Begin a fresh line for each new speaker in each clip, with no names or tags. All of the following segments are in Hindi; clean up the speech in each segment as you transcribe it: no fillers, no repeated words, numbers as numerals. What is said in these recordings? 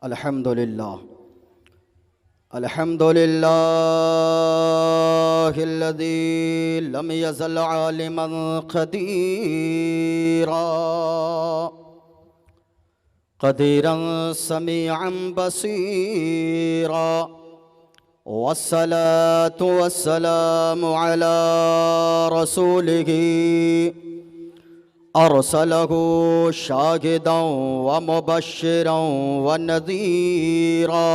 अल्हम्दुलिल्लाह अल्हम्दुलिल्लाहिल्लज़ी लम यज़ल आलिमन क़दीरन समीअन बसीरा वस्सलातु वस्सलामु अला रसूलिही अरसलहु शाहिदन व मुबश्शिरन व नज़ीरा।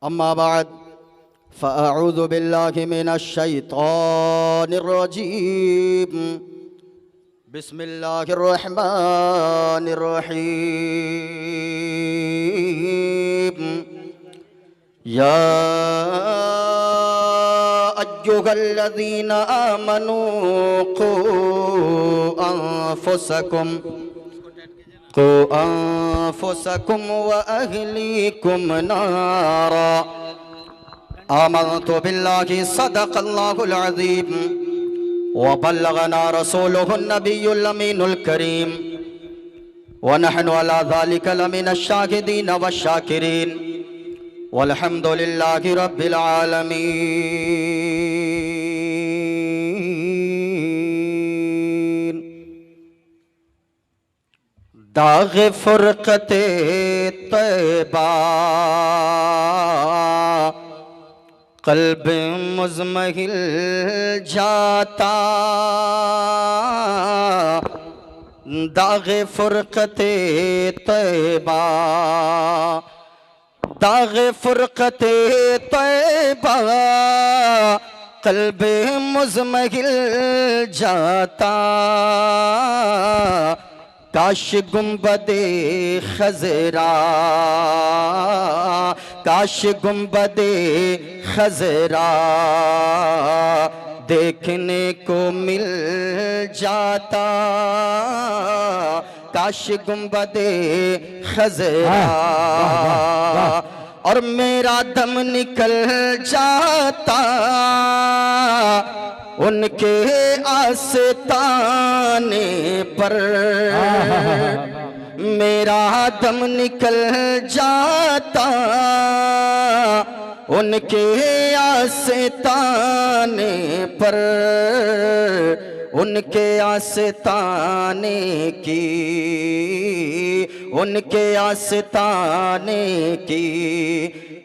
अम्मा बाद फ़अऊज़ु बिल्लाहि मिनश शैतानिर रजीम। बिस्मिल्लाहिर रहमानिर रहीम। या अय्युहल्लज़ीना आमनू क़ू अन्फुसकुम व अहलीकुम नारा। आमनतु बिल्लाहि सदक़ल्लाहुल अज़ीम व बल्लगना रसूलुहुन नबियुल अमीनुल करीम व नहनु अला ज़ालिका लमिनश शाहिदीन वश्शाकिरीन वल्हम्दुलिल्लाहि रब्बिल आलमीन। दाग़ फ़ुरक़ते तैबा क़ल्ब मुज़महिल जाता। दाग़ फ़ुरक़ते तैबा दाग़ फ़ुरक़ते तैबा क़ल्ब मुज़महिल जाता। काश गुंबदे खज़रा काश गुंबदे खज़रा देखने को मिल जाता। काश गुंबदे खज़रा और मेरा दम निकल जाता उनके आस्ताने पर। मेरा दम निकल जाता उनके आस्ताने पर। उनके आस्ताने की उनके आस्ताने की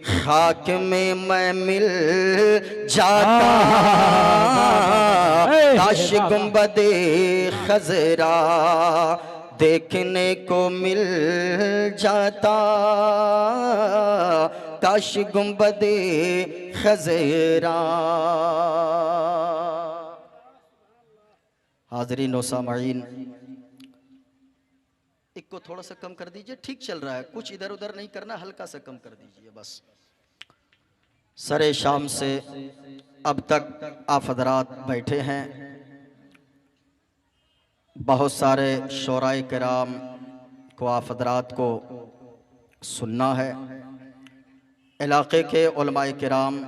खाक में मैं मिल जाता। काश गुंबदे खज़रा देखने को मिल जाता। काश गुंबदे खज़रा। हाज़रीन व सामईन, एक को थोड़ा सा कम कर दीजिए, ठीक चल रहा है, कुछ इधर उधर नहीं करना, हल्का सा कम कर दीजिए बस। सरे शाम से अब तक आप हज़रात बैठे हैं, बहुत सारे शोराए किराम को आप हज़रात को सुनना है। इलाक़े के उलमाए किराम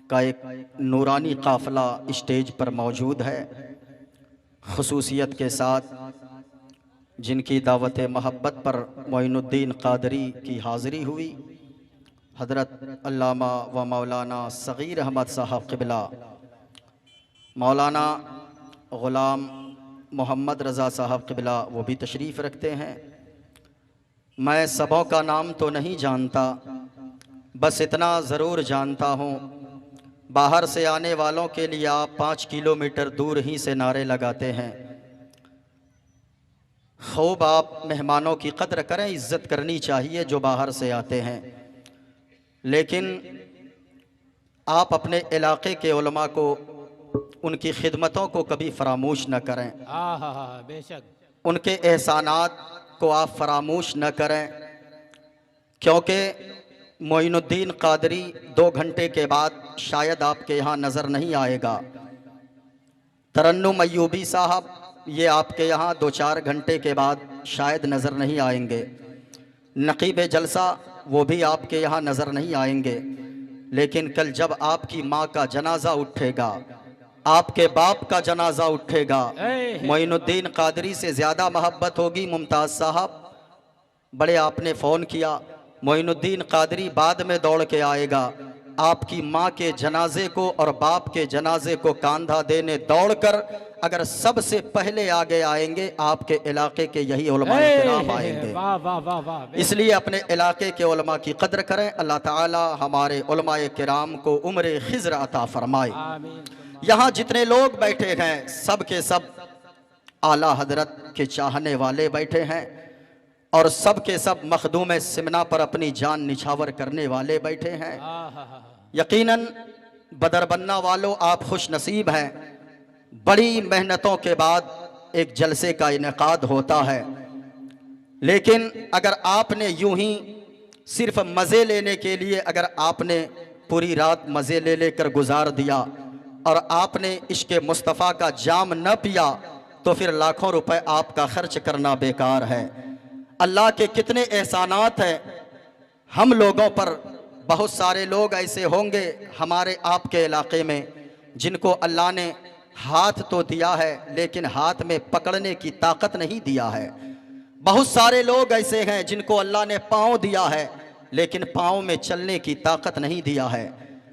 का एक नूरानी काफ़िला स्टेज पर मौजूद है, ख़ुसूसियत के साथ, जिनकी दावत मोहब्बत पर मोइनुद्दीन क़ादरी की हाज़िरी हुई। हज़रत अल्लामा व मौलाना सग़ीर अहमद साहब क़िबला, मौलाना ग़ुलाम मोहम्मद रज़ा साहब क़िबला वो भी तशरीफ़ रखते हैं। मैं सबों का नाम तो नहीं जानता, बस इतना ज़रूर जानता हूँ, बाहर से आने वालों के लिए आप 5 किलोमीटर दूर ही से नारे लगाते हैं। खूब आप मेहमानों की कद्र करें, इज़्ज़त करनी चाहिए जो बाहर से आते हैं, लेकिन आप अपने इलाक़े के उलमा को, उनकी खिदमतों को कभी फरामोश न करें।
बेशक
उनके एहसानात को आप फरामोश न करें, क्योंकि मोइनुद्दीन क़ादरी 2 घंटे के बाद शायद आपके यहाँ नज़र नहीं आएगा। तरन्नुम अय्यूबी साहब ये आपके यहाँ 2-4 घंटे के बाद शायद नज़र नहीं आएंगे। नक़ीब जलसा वो भी आपके यहाँ नज़र नहीं आएंगे, लेकिन कल जब आपकी माँ का जनाजा उठेगा, आपके बाप का जनाजा उठेगा, मोइनुद्दीन क़ादरी से ज़्यादा मोहब्बत होगी मुमताज़ साहब बड़े आपने फ़ोन किया, मोइनुद्दीन कादरी बाद में दौड़ के आएगा। आपकी माँ के जनाजे को और बाप के जनाजे को कांधा देने दौड़कर अगर सबसे पहले आगे आएंगे, आपके इलाके के यही उलमाए किराम आएंगे।
वाह वाह वाह वाह।
इसलिए अपने इलाके के उलमा की कद्र करें। अल्लाह ताला हमारे उलमाए किराम को उम्र खिज़्र अता फरमाए।
आमीन।
यहाँ जितने लोग बैठे हैं सब के सब आला हजरत के चाहने वाले बैठे हैं और सब के सब मखदूम सिमना पर अपनी जान निछावर करने वाले बैठे हैं। यकीनन बदरबन्ना वालों, आप खुश नसीब हैं। बड़ी मेहनतों के बाद एक जलसे का इनेकाद होता है, लेकिन अगर आपने यूं ही सिर्फ मज़े लेने के लिए अगर आपने पूरी रात मज़े ले लेकर गुजार दिया और आपने इश्क़ मुस्तफ़ा का जाम न पिया, तो फिर लाखों रुपए आपका खर्च करना बेकार है। अल्लाह के कितने एहसानात हैं हम लोगों पर। बहुत सारे लोग ऐसे होंगे हमारे आपके इलाके में जिनको अल्लाह ने हाथ तो दिया है लेकिन हाथ में पकड़ने की ताकत नहीं दिया है। बहुत सारे लोग ऐसे हैं जिनको अल्लाह ने पाँव दिया है लेकिन पाँव में चलने की ताकत नहीं दिया है।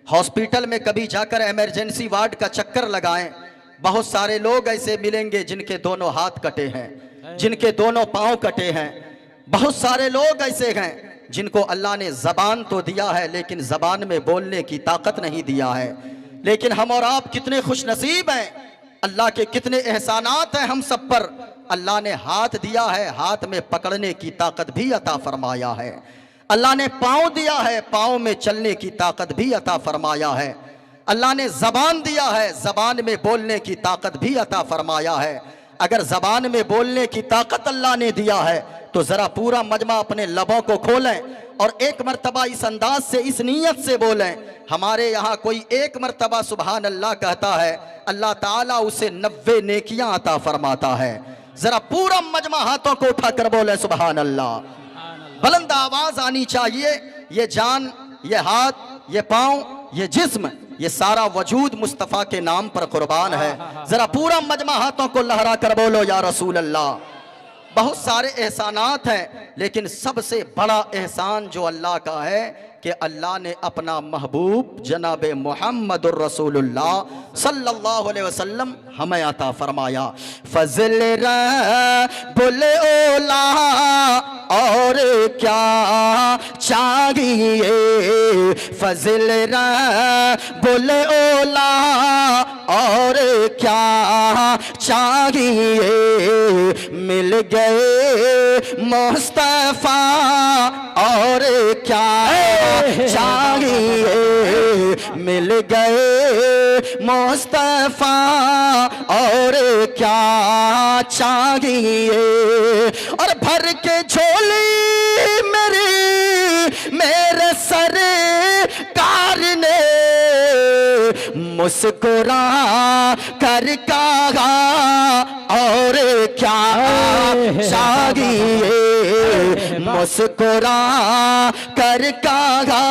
हॉस्पिटल में कभी जाकर इमरजेंसी वार्ड का चक्कर लगाएं, बहुत सारे लोग ऐसे मिलेंगे जिनके दोनों हाथ कटे हैं, जिनके दोनों पाँव कटे हैं। बहुत सारे लोग ऐसे हैं जिनको अल्लाह ने ज़बान तो दिया है लेकिन ज़बान में बोलने की ताकत नहीं दिया है। लेकिन हम और आप कितने खुश नसीब हैं, अल्लाह के कितने एहसानात हैं हम सब पर। अल्लाह ने हाथ दिया है, हाथ में पकड़ने की ताकत भी अता फरमाया है। अल्लाह ने पाँव दिया है, पाँव में चलने की ताकत भी अता फरमाया है। अल्लाह ने ज़बान दिया है, ज़बान में बोलने की ताकत भी अता फरमाया है। अगर ज़बान में बोलने की ताकत अल्लाह ने दिया है तो ज़रा पूरा मजमा अपने लबों को खोलें और एक मरतबा इस अंदाज से, इस नीयत से बोलें। हमारे यहाँ कोई एक मरतबा सुबहान अल्लाह कहता है, अल्लाह ताला उसे 90 नेकियां अता फरमाता है। ज़रा पूरा मजमा हाथों को उठाकर बोले सुबहान अल्लाह। बुलंद आवाज आनी चाहिए। ये जान, ये हाथ, ये पाँव, ये जिस्म, ये सारा वजूद मुस्तफ़ा के नाम पर कुर्बान है। ज़रा पूरा मजमा हाथों को लहरा कर बोलो या रसूल अल्लाह। बहुत सारे एहसानात हैं लेकिन सबसे बड़ा एहसान जो अल्लाह का है कि अल्लाह ने अपना महबूब जनाब मुहम्मदुर रसूलुल्लाह सल्लल्लाहु अलैहि वसल्लम हमें अता फरमाया। फज़ल रब्बुल औला और क्या चाहिए, फज़ल रब्बुल औला और क्या चाहिए, मिल गए मुस्तफ़ा और क्या चाहिए, मिल गए मुस्तफ़ा और क्या चाहिए। और भर के झोली मेरे सरकार ने मुस्कुरा कर कहा और क्या चाहिए, मुस्कुरा कर कहा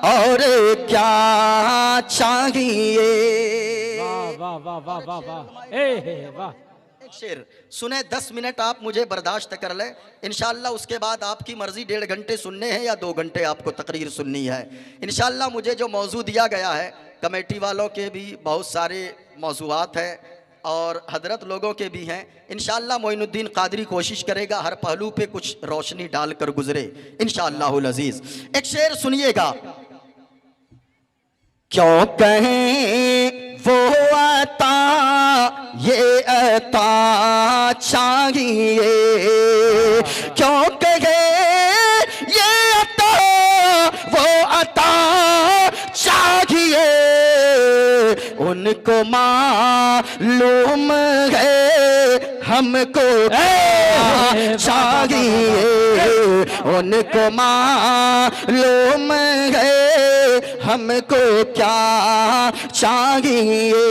और क्या चाहिए।
वाह वाह वाह वाह वाह। वाह।
एक शेर सुने, 10 मिनट आप मुझे बर्दाश्त कर ले, इंशाअल्लाह उसके बाद आपकी मर्जी 1.5 घंटे सुनने हैं या 2 घंटे आपको तकरीर सुननी है। इंशाअल्लाह मुझे जो मौजू दिया गया है, कमेटी वालों के भी बहुत सारे मौजूआत हैं और हजरत लोगों के भी हैं। इंशाअल्लाह मोइनुद्दीन कादरी कोशिश करेगा हर पहलू पे कुछ रोशनी डालकर गुजरे इंशाअल्लाहुल अजीज। एक शेर सुनिएगा। क्यों कहें वो अता ये अता चाहिए, क्यों कहे ये अता वो अता चाहिए, उनको मालूम है हमको चाहिए, उनको मालूम है हमको क्या चाहिए।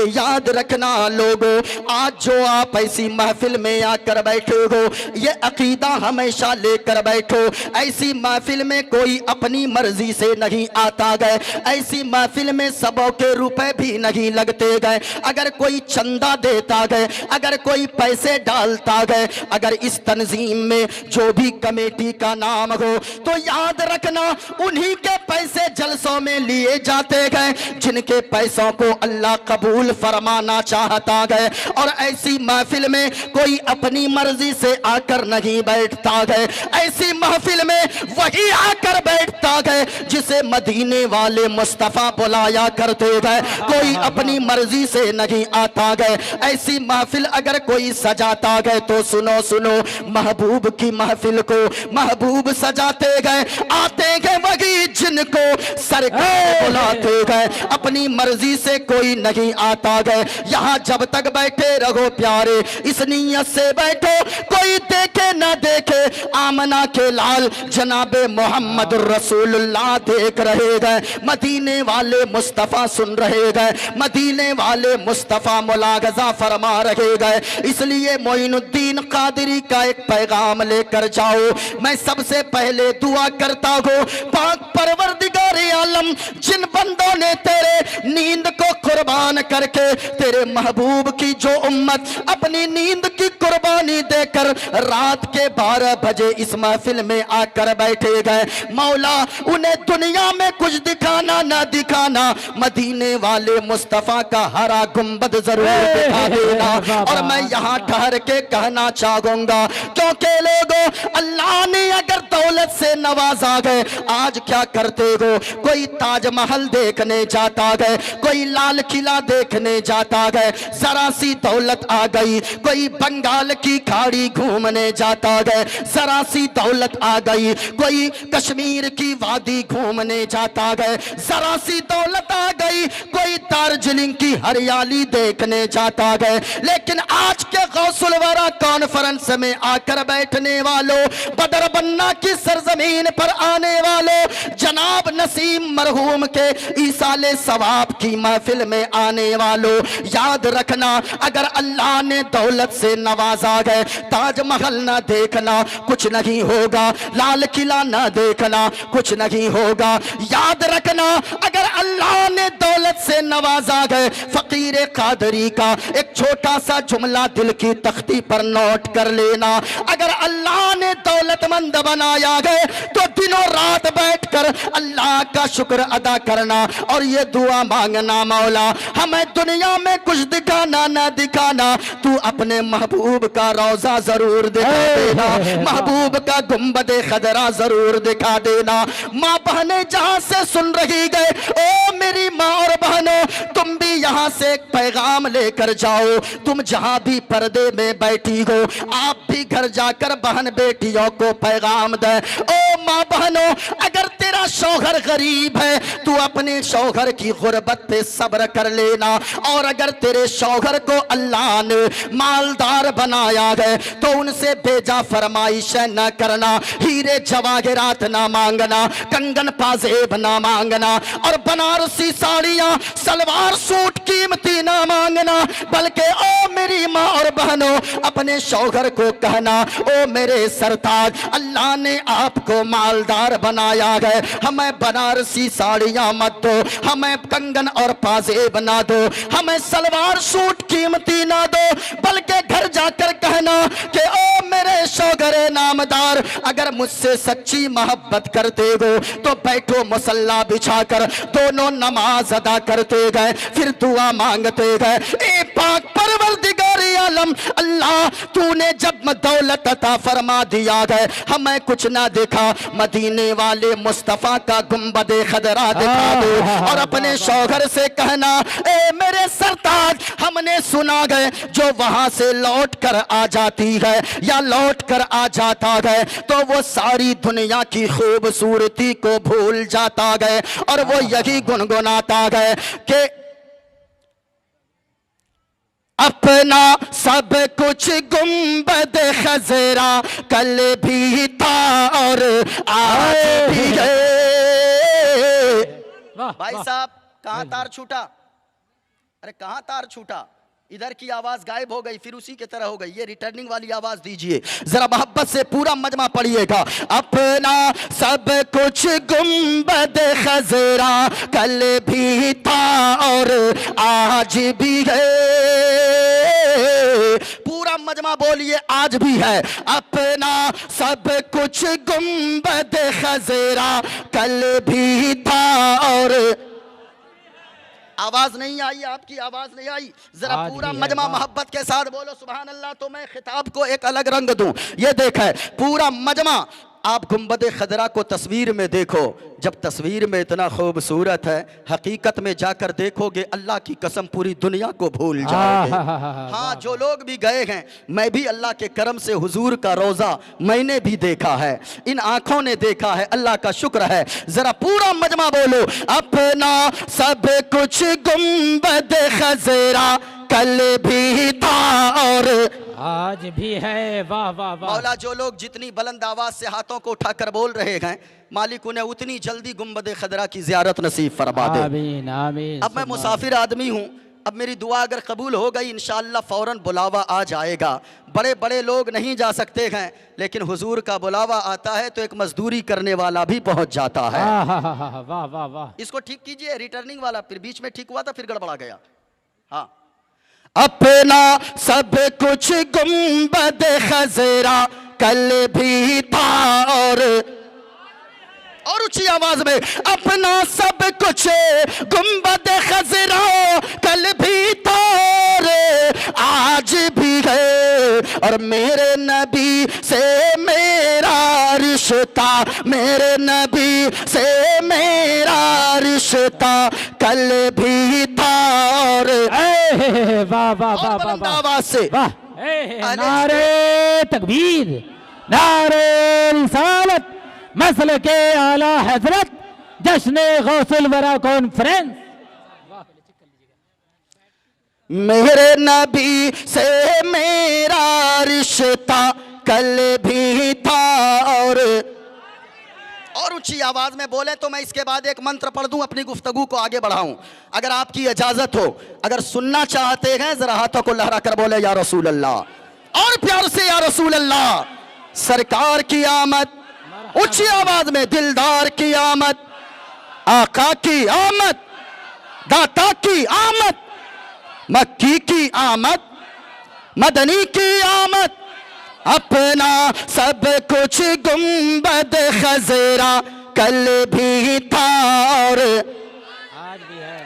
याद रखना लोगों, आज जो आप ऐसी महफिल में आकर बैठे हो, ये अकीदा हमेशा लेकर बैठो। ऐसी महफिल में कोई अपनी मर्जी से नहीं आता गए, ऐसी महफिल में सबों के रुपए भी नहीं लगते गए। अगर कोई चंदा देता गए, अगर कोई पैसे डालता गए, अगर इस तंजीम में जो भी कमेटी का नाम हो, तो याद रखना उन्हीं के पैसे जलसों में लिए जाते गए जिनके पैसों को अल्लाह कबूल फरमाना चाहता गए। और ऐसी महफिल में कोई अपनी मर्जी से आकर नहीं बैठता गए, ऐसी महफिल में वही आकर बैठता गए जिसे मदीने वाले मुस्तफा बुलाया करते गए। कोई अपनी मर्जी से नहीं आता गए। ऐसी महफिल अगर कोई सजाता गए तो सुनो सुनो, महबूब की महफिल को महबूब सजाते गए, आते गए वही जिनको सरकार बुलाते गए। अपनी मर्जी से कोई नहीं आता गए। यहाँ जब तक बैठे रहो प्यारे, इस नीयत से बैठो कोई देखे ना देखे, आमना के लाल जनाबे मोहम्मद रसूलुल्लाह देख रहे गए, मदीने वाले मुस्तफा सुन रहे गए, मदीने वाले मुस्तफा मुलागजा फरमा रहे गए। इसलिए मोइनुद्दीन कादरी का एक पैगाम लेकर जाओ। मैं सबसे पहले दुआ करता हूँ, पाक परवरदिगारे आलम, जिन बंदों ने तेरे नींद को कुर्बान करके तेरे महबूब की जो उम्मत अपनी नींद की कुर्बानी देकर रात के 12 बजे इस महफिल में आकर बैठे गए, मौला उन्हें दुनिया में कुछ दिखाना ना दिखाना, मदीने वाले मुस्तफा का हरा गुंबद जरूर दिखा देना। और मैं यहाँ ठहर के कहना चाहूंगा, क्योंकि लोगों अल्लाह ने अगर दौलत से नवाजा गए, आज क्या करते हो, कोई ताजमहल देखने जाता गए, कोई लाल किला देखने जाता गए, जरा सी दौलत आ गई, कोई बंगाल की खाड़ी घूमने जाता गए, जरा सी दौलत आ गई, कोई कश्मीर की वादी घूमने जाता गए, जरा सी दौलत आ गई, कोई दार्जिलिंग की हरियाली देखने जाता गए। लेकिन आज के गौसुल वरा कॉन्फ्रेंस में आकर बैठने वालों, बदर बन्ना की सरजमीन पर आने वालों, जनाब नसीम मरहूम के ईसाले सवाब की महफिल में आने वालों, याद रखना अगर अल्लाह ने दौलत से नवाजा गए, ताजमहल ना देखना कुछ नहीं होगा, लाल किला ना देखना कुछ नहीं होगा। याद रखना अगर अल्लाह ने दौलत से नवाजा गए, फकीर कादरी का एक छोटा सा जुमला दिल की तख्ती पर नोट कर लेना, अगर अल्लाह ने दौलतमंद बनाया गए तो दिनों रात बैठकर अल्लाह का शुक्र अदा करना और ये दुआ मांगना, मौला हमें दुनिया में कुछ दिखाना ना दिखाना, तू अपने महबूब का रोजा जरूर दिखा देना, महबूब का गुंबदे खदरा जरूर दिखा देना। माँ बहने जहां से सुन रही गए, ओ मेरी माँ और बहनों, तुम भी यहाँ से एक पैगाम लेकर जाओ। तुम जहां भी पर्दे में बैठी हो, आप भी घर जाकर बहन बेटियों को पैगाम दे। ओ माँ बहनों, अगर तेरा शौहर गरीब है, तू अपने शौहर की गुर्बत पे सब्र कर लेना, और अगर तेरे शौहर को अल्लाह ने मालदार बनाया है तो उनसे बेजा फरमाइश न करना, हीरे जवाहरात ना मांगना, कंगन पाजेब ना मांगना, और बनारसी साड़ियां सलवार सूट कीमती ना मांगना, बल्कि ओ मेरी माँ और बहनों, अपने शौहर को कहना, ओ मेरे सरताज, अल्लाह ने आपको मालदार बनाया है, हमें बनारसी साड़ियां मत दो, हमें कंगन और पाजेब ना दो, हमें सलवार सूट कीमती ना दो, बल्कि घर जाकर कहना कि ओ मेरे शौहरे नामदार, अगर मुझसे सच्ची मोहब्बत करते हो तो बैठो मुसल्ला बिछाकर दोनों नमाज अदा करते गए, फिर दुआ मांगते गए। ए पाक परवरदिगारे आलम अल्लाह, तूने जब दौलत अता फरमा दिया गए, हमें कुछ ना देखा, मदीने वाले मुस्तफा का गुंबदे खदरा दिखा दो, और अपने शौहर से कहना, ए मेरे सरताज, हमने सुना गए जो वहां से लौट कर आ जाती है या लौट कर आ जाता है तो वो सारी दुनिया की खूबसूरती को भूल जाता है, और वो यही गुनगुनाता है कि अपना सब कुछ गुंबद खजरा कल भी था और आज भी है।
वाह
भाई
वाह।
साहब कहां तार छूटा, अरे कहां तार छूटा, इधर की आवाज गायब हो गई फिर उसी की तरह हो गई। ये रिटर्निंग वाली आवाज दीजिए जरा, मोहब्बत से पूरा मजमा पढ़िएगा। अपना सब कुछ गुंबद खजरा कल भी था और आज भी है। पूरा मजमा बोलिए, आज भी है। अपना सब कुछ गुंबद खजरा कल भी था और आवाज नहीं आई, आपकी आवाज नहीं आई। जरा
आज
पूरा
भी है,
मजमा
वाह।
मोहब्बत के साथ बोलो सुभान अल्लाह, तो मैं खिताब को एक अलग रंग दूं। ये देखे पूरा मजमा, आप गुंबद खदरा को तस्वीर में देखो, जब तस्वीर में इतना खूबसूरत है, हकीकत में जाकर देखोगे अल्लाह की कसम पूरी दुनिया को भूल जाओगे। हाँ, जो लोग भी गए हैं, मैं भी अल्लाह के करम से हुजूर का रोज़ा मैंने भी देखा है, इन आंखों ने देखा है, अल्लाह का शुक्र है। जरा पूरा मजमा बोलो, अपना सब कुछ गुंबद खजरा कल भी था और
आज भी है। वाह वाह वाह।
मौला जो लोग जितनी बुलंद आवाज से हाथों को उठाकर बोल रहे हैं, मालिक उन्हें उतनी जल्दी गुंबद खदरा की जियारत नसीब फरमा दे।
आमीन आमीन।
अब मैं मुसाफिर आदमी हूँ, अब मेरी दुआ अगर कबूल हो गई इंशाअल्लाह फौरन बुलावा आ जाएगा। बड़े बड़े लोग नहीं जा सकते हैं, लेकिन हुजूर का बुलावा आता है तो एक मजदूरी करने वाला भी पहुंच जाता है।
वाह वाह वाह।
इसको ठीक कीजिए, रिटर्निंग वाला फिर बीच में ठीक हुआ था फिर गड़बड़ा गया। हाँ, अपना सब कुछ गुंबद खजरा कल भी था और ऊंची आवाज में, अपना सब कुछ गुंबद खजरा कल भी था और आज भी है। और मेरे नबी से मेरा रिश्ता, मेरे नबी से मेरा रिश्ता कल भी था और
वाह वाह वाह वाह
बुलंद
वाह
आवाज से
वाह। नारे तकबीर, नारे रिसालत, मसल के आला हजरत, जश्न गौसुल वरा कॉन्फ्रेंस।
मेरे नबी से मेरा रिश्ता कल भी था और ऊंची आवाज में बोले तो मैं इसके बाद एक मंत्र पढ़ दूं, अपनी गुफ्तगू को आगे बढ़ाऊं। अगर आपकी इजाजत हो, अगर सुनना चाहते हैं जरा हाथों को लहरा कर बोले या रसूल अल्लाह, और प्यार से या रसूल अल्लाह। सरकार की आमद, ऊंची आवाज में, दिलदार की आमद, आका की आमद, दाता की आमद, मक्की की आमद, मदनी की आमद। अपना सब कुछ गुंबद खजरा कल भी था और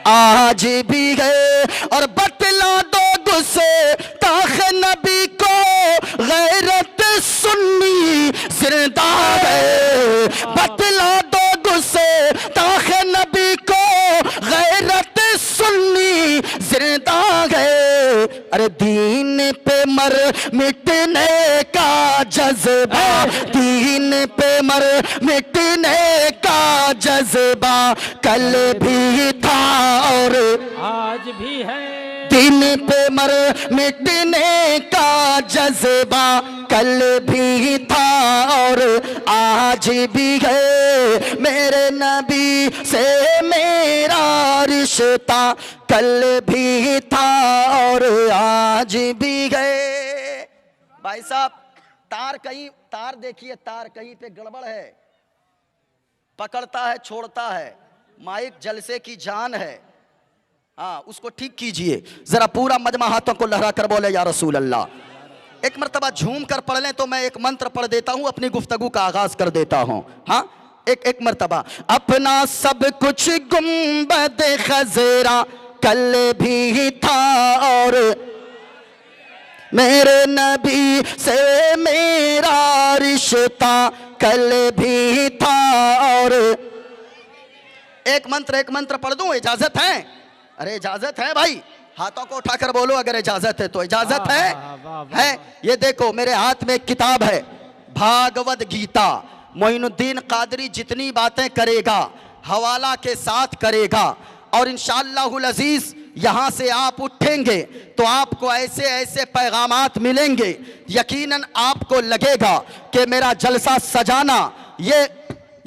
आज भी है। और बतला दो गुस्से ताख नबी को, गैरत सुन्नी जिंदा है। बतला दो गुस्से ताख नबी को, गैरत सुन्नी जिंदा है। अरे दीन पे मर मिटने का जज्बा, दीन पे मर मिटने का जज्बा कल भी था और
आज भी है।
दीन पे मर मिटने का जज्बा कल भी था और आज भी है। मेरे नबी से मेरा रिश्ता कल भी था और आज भी है। भाई साहब तार कहीं, तार देखिए, तार कहीं पे गड़बड़ है, पकड़ता है छोड़ता है, माइक जलसे की जान है। हाँ, उसको ठीक कीजिए। जरा पूरा मजमा हाथों को लहरा कर बोले या रसूल अल्लाह। एक मर्तबा झूम कर पढ़ लें तो मैं एक मंत्र पढ़ देता हूं, अपनी गुफ्तगू का आगाज कर देता हूं। हाँ, एक मर्तबा। अपना सब कुछ गुंबद खजरा कल भी था और मेरे नबी से मेरा रिश्ता कल भी था और एक मंत्र पढ़ दूं, इजाजत है? अरे इजाजत है भाई, हाथों को उठाकर बोलो अगर इजाजत है तो। इजाजत है? ये देखो मेरे हाथ में एक किताब है, भागवत गीता। मोइनुद्दीन कादरी जितनी बातें करेगा हवाला के साथ करेगा और इंशाअल्लाहुल अजीज यहाँ से आप उठेंगे तो आपको ऐसे ऐसे पैगामात मिलेंगे, यकीनन आपको लगेगा कि मेरा जलसा सजाना ये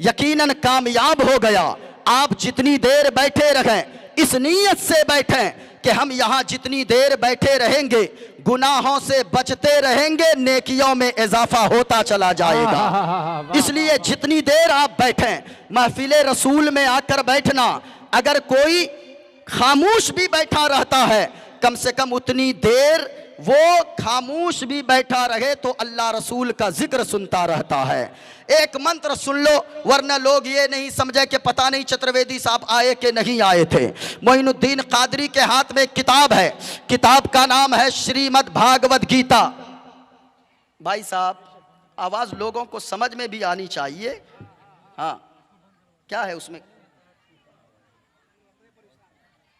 यकीनन कामयाब हो गया। आप जितनी देर बैठे रहें इस नीयत से बैठें कि हम यहाँ जितनी देर बैठे रहेंगे गुनाहों से बचते रहेंगे, नेकियों में इजाफा होता चला जाएगा। इसलिए जितनी देर आप बैठें, महफिले रसूल में आकर बैठना, अगर कोई खामोश भी बैठा रहता है कम से कम उतनी देर वो खामोश भी बैठा रहे तो अल्लाह रसूल का जिक्र सुनता रहता है। एक मंत्र सुन लो, वरना लोग ये नहीं समझे कि पता नहीं चतुर्वेदी साहब आए कि नहीं आए थे। मोइनुद्दीन कादरी के हाथ में एक किताब है, किताब का नाम है श्रीमद् भागवत गीता। भाई साहब आवाज लोगों को समझ में भी आनी चाहिए। हाँ क्या है उसमें?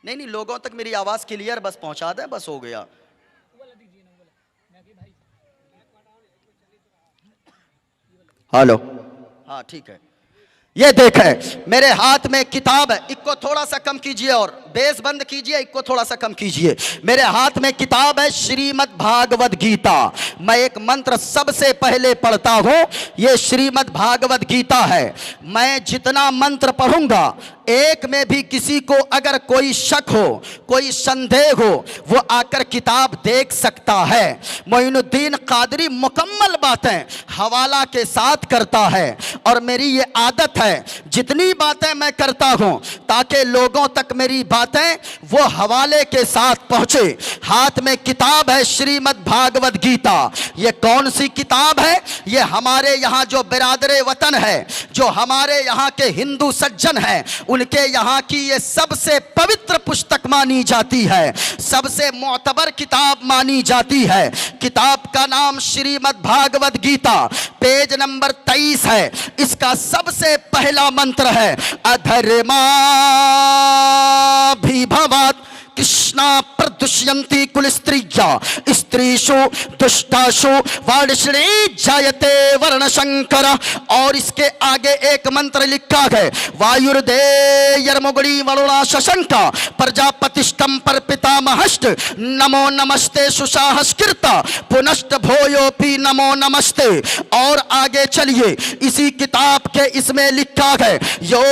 नहीं, लोगों तक मेरी आवाज क्लियर बस पहुंचा दें, बस हो गया। हेलो, हाँ ठीक है। ये देखें मेरे हाथ में किताब है, इसको थोड़ा सा कम कीजिए और बेस बंद कीजिए, इसको थोड़ा सा कम कीजिए। मेरे हाथ में किताब है श्रीमद् भागवत गीता। मैं एक मंत्र सबसे पहले पढ़ता हूं, ये श्रीमद् भागवत गीता है। मैं जितना मंत्र पढ़ूंगा एक में भी किसी को अगर कोई शक हो, कोई संदेह हो, वो आकर किताब देख सकता है। मोइनुद्दीन कादरी मुकम्मल बातें हवाला के साथ करता है और मेरी ये आदत है जितनी बातें मैं करता हूं ताकि लोगों तक मेरी बातें वो हवाले के साथ पहुंचे। हाथ में किताब है श्रीमद् भागवत गीता। ये कौन सी किताब है? ये हमारे यहाँ जो बिरादरे वतन है, जो हमारे यहाँ के हिंदू सज्जन हैं, उनके यहाँ की ये सबसे पवित्र पुस्तक मानी जाती है, सबसे मोतबर किताब मानी जाती है। किताब का नाम श्रीमद् भागवत गीता, पेज नंबर 23 है। इसका सबसे पहला मंत्र है अधर्मा भवात् कृष्णा प्रदुष्यन्ति कुल स्त्रिया स्त्रीषु दुष्टाशु वाणिश्री जायते वर्ण शंकर। और इसके आगे एक मंत्र लिखा है वायुर्देयर्मुगुणी वरुणा शशंका प्रजापतिष्ठम पर पितामहश्च नमो नमस्ते सुसाहस्कृत पुनश्च भोयोपि नमो नमस्ते। और आगे चलिए, इसी किताब के इसमें लिखा है यो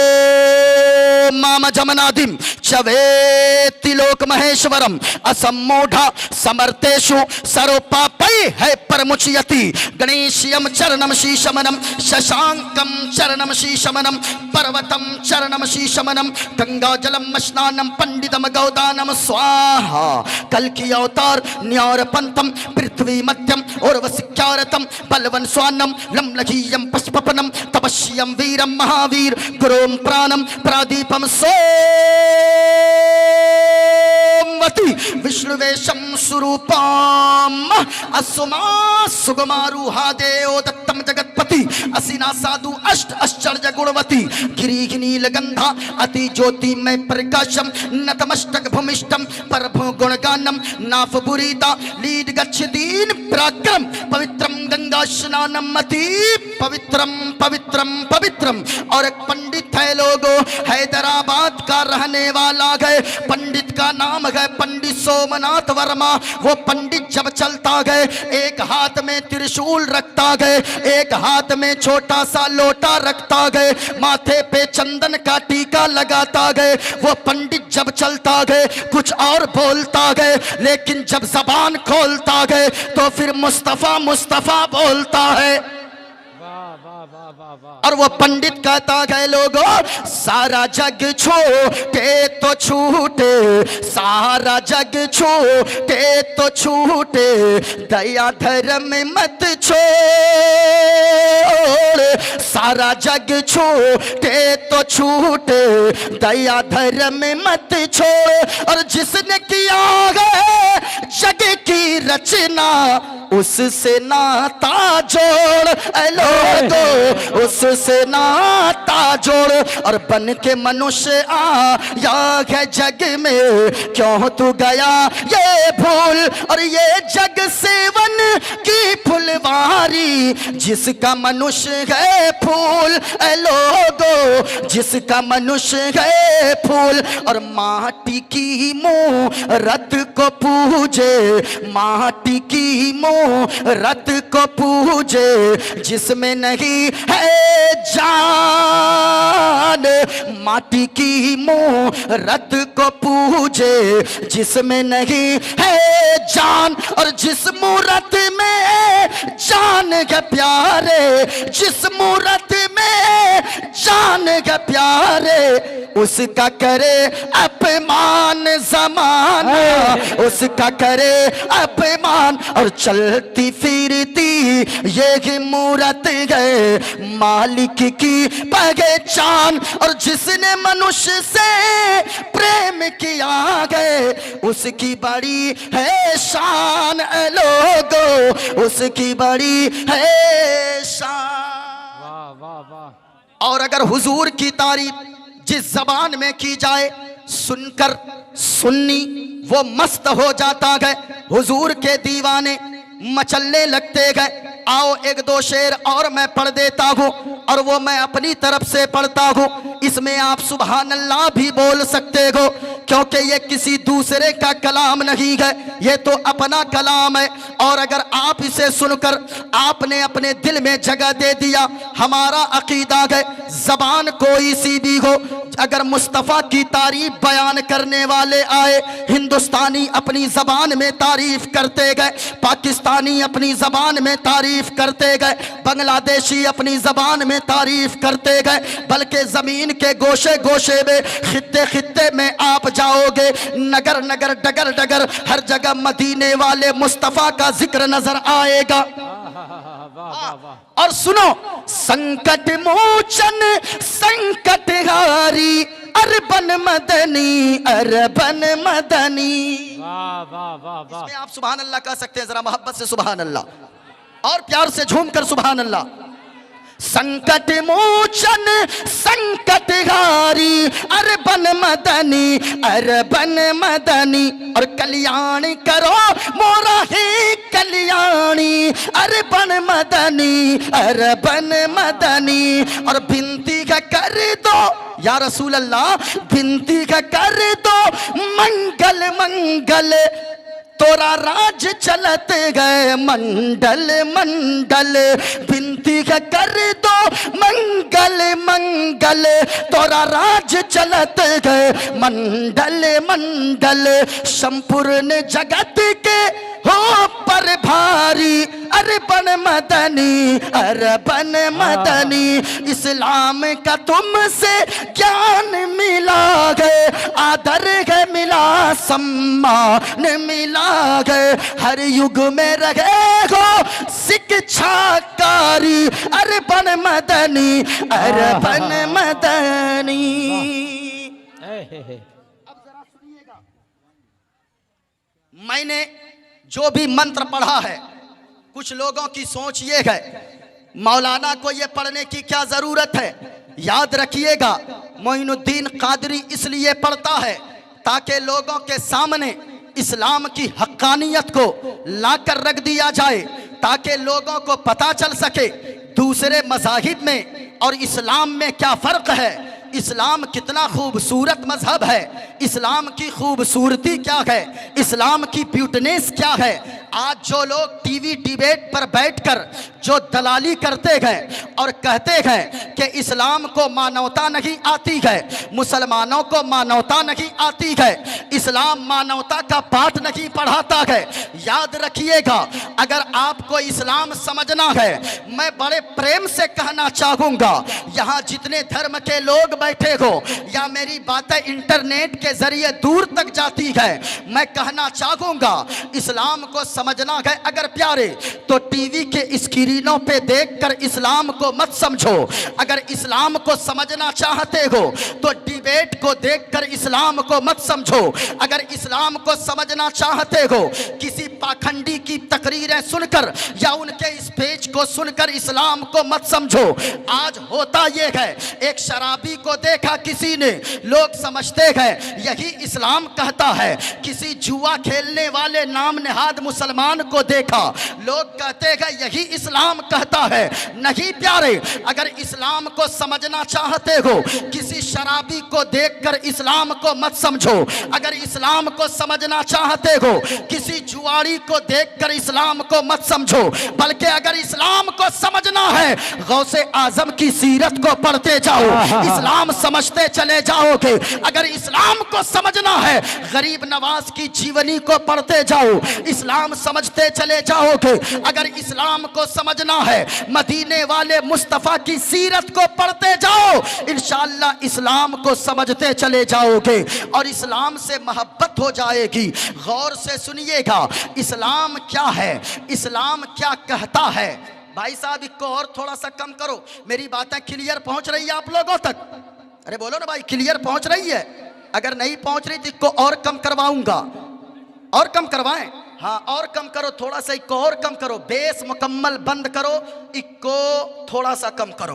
माम जमनादिम चवेति लोक महेश्वरम असम्मूढ़ा समर्थेषु सर्वपापै है परमुच्यति। गणेशयम चरणम शीशमनम शशांकम चरणम शीशमनम पर्वतम चरणम शीशमनम गंगाजलम स्नानम पंडितम गौदानम स्वाहा। कल की अवतार न्यारपंतम पृथ्वी मध्यम उर्वशिख्यारतम बलवन स्वानम लमलघीयम पुष्पपनम तपस्यम वीरम महावीर गुरुम प्राणम प्रादीपम विष्णुवेशम स्वरूपम असुमा सुगमारूहा देव दत्तम जगतपति असिना साधु अष्ट आश्चर्य गुणवती गिरी नीलगंधा अति ज्योति में प्रकाशम नतमस्तक भूमिष्ठम परभु गुणगानम नाफ बुरीता लीड गच्छदीन पराक्रम पवित्रम गंगा स्नानम अति पवित्रम पवित्रम पवित्रम। और एक पंडित है लोगों, हैदराबाद का रहने वाला है, पंडित का नाम है पंडित सोमनाथ वर्मा। वो पंडित जब चलता गए एक हाथ में त्रिशूल रखता गए, एक हाथ में छोटा सा लोटा रखता गए, माथे पे चंदन का टीका लगाता गए। वो पंडित जब चलता गए कुछ और बोलता गए, लेकिन जब जबान खोलता गए तो फिर मुस्तफा मुस्तफा बोलता है। और वो पंडित कहता है लोगों सारा जग छोटे तो छूटे, सारा जग छोटे तो छूटे, दया धर्म मत छोड़, सारा जग छोटे तो छूटे, दया धर्म मत छोड़। और जिसने किया है जग की रचना उससे नाता जोड़, ऐ लोगो उससे नाता जोड़। और बन के मनुष्य आया है जग में, क्यों तू गया ये भूल। और ये जग सेवन की फुलवारी, जिसका मनुष्य है फूल, ऐ लोगो जिसका मनुष्य है फूल। और माटी की मूरत को पूजे, माटी की मूरत को पूजे, जिसमें नहीं है जान। माटी की मूरत को पूजे, जिसमें नहीं है जान। और जिस मूरत में जान के प्यारे, जिस मूरत में जान के प्यारे, उसका करे अपमान ज़माना, उसका करे अपमान। और चलती फिरती ये मूरत है मालिक की पहचान। और जिसने मनुष्य से प्रेम किया है, उसकी बड़ी है शान, ऐ लोगो उसकी बड़ी है शान।
वाह वाह वाह।
और अगर हुजूर की तारीफ जिस जबान में की जाए, सुनकर सुन्नी वो मस्त हो जाता है, हुजूर के दीवाने मचलने लगते गए। आओ एक दो शेर और मैं पढ़ देता हूँ, और वो मैं अपनी तरफ से पढ़ता हूँ। इसमें आप सुभान अल्लाह भी बोल सकते हो, क्योंकि ये किसी दूसरे का कलाम नहीं है, ये तो अपना कलाम है। और अगर आप इसे सुनकर आपने अपने दिल में जगह दे दिया, हमारा अकीदा है जबान कोई सी भी हो, अगर मुस्तफ़ा की तारीफ बयान करने वाले आए, हिंदुस्तानी अपनी जबान में तारीफ करते गए, पाकिस्तानी अपनी जबान में तारीफ करते गए, बांग्लादेशी अपनी जबान में तारीफ करते गए, बल्कि जमीन के गोशे गोशे में, खित्ते खित्ते में आप जाओगे, नगर नगर डगर डगर हर जगह मदीने वाले मुस्तफ़ा का जिक्र नजर आएगा। और सुनो, संकट मोचन संकट हारी, अरबन मदनी अरबन मदनी।
वाह वाह वाह वाह।
इसमें आप सुभान अल्लाह कह सकते हैं, जरा मोहब्बत से सुभान अल्लाह और प्यार से झूम कर सुभान अल्लाह। संकट मोचन संकट हारी, अरबन मदनी अरबन मदनी। और कल्याण करो मोरा ही कल्याणी, अरबन मदनी अरबन मदनी। और बिनती का कर दो या रसूल अल्लाह, बिनती का कर दो मंगल मंगल, तोरा राज चलत गए मंडल मंडल। बिनती कर दो मंगल मंगल, तोरा राज चलत गए मंडल मंडल। संपूर्ण जगत के हो पर भारी, अरबन मदनी अरबन मदनी। इस्लाम का तुमसे ज्ञान मिला है, आदर है मिला, सम्मान मिला है। हर युग में रहे हो शिक्षाकारी, अरबन मदनी अरबन मदनी। अब जरा सुनिएगा, मैंने जो भी मंत्र पढ़ा है, कुछ लोगों की सोच ये है मौलाना को ये पढ़ने की क्या जरूरत है। याद रखिएगा, मोइनुद्दीन कादरी इसलिए पढ़ता है ताकि लोगों के सामने इस्लाम की हक्कानियत को लाकर रख दिया जाए, ताकि लोगों को पता चल सके दूसरे मज़ाहिब में और इस्लाम में क्या फ़र्क है, इस्लाम कितना खूबसूरत मजहब है, इस्लाम की खूबसूरती क्या है, इस्लाम की ब्यूटीनेस क्या है। आज जो लोग टीवी डिबेट पर बैठकर जो दलाली करते हैं और कहते हैं कि इस्लाम को मानवता नहीं आती है, मुसलमानों को मानवता नहीं आती है, इस्लाम मानवता का पाठ नहीं पढ़ाता है, याद रखिएगा, अगर आपको इस्लाम समझना है, मैं बड़े प्रेम से कहना चाहूँगा, यहाँ जितने धर्म के लोग बैठे हो या मेरी बातें इंटरनेट के जरिए दूर तक जाती है, मैं कहना चाहूँगा इस्लाम को समझना है अगर प्यारे, तो टीवी के स्क्रीनों पे देखकर इस्लाम को मत समझो। अगर इस्लाम को समझना चाहते हो तो डिबेट को देखकर इस्लाम को मत समझो। अगर इस्लाम को समझना चाहते हो किसी पाखंडी की तकरीरें सुनकर या उनके स्पीच को सुनकर इस्लाम को मत समझो। आज होता यह है, एक शराबी को देखा किसी ने, लोग समझते हैं यही इस्लाम कहता है। किसी जुआ खेलने वाले नाम नेहाद मुसलमान को देखा, लोग कहते हैं यही इस्लाम कहता है। नहीं प्यारे, अगर इस्लाम को समझना चाहते हो, किसी शराबी को देखकर इस्लाम को मत समझो। अगर इस्लाम को समझना चाहते हो, किसी जुआरी को देखकर इस्लाम को मत समझो, बल्कि अगर इस्लाम को समझना है, गौसे आजम की सीरत को पढ़ते जाओ, इस्लाम समझते चले जाओगे। अगर इस्लाम को समझना है, गरीब नवाज की जीवनी को पढ़ते जाओ, इस्लाम समझते चले जाओगे। अगर इस्लाम को समझना है, मदीने वाले मुस्तफा की सीरत को पढ़ते जाओ, इंशाअल्लाह इस्लाम को समझते चले जाओगे और इस्लाम से मोहब्बत हो जाएगी। गौर से सुनिएगा, इस्लाम क्या है, इस्लाम क्या कहता है। भाई साहब, इसको और थोड़ा सा कम करो, मेरी बातें क्लियर पहुंच रही है आप लोगों तक? अरे बोलो ना भाई, क्लियर पहुंच रही है? अगर नहीं पहुंच रही तो इसको और कम करवाऊंगा। और कम करवाएं? हाँ, और कम करो, थोड़ा सा इसको और कम करो। बेस मुकम्मल बंद करो, इसको थोड़ा सा कम करो,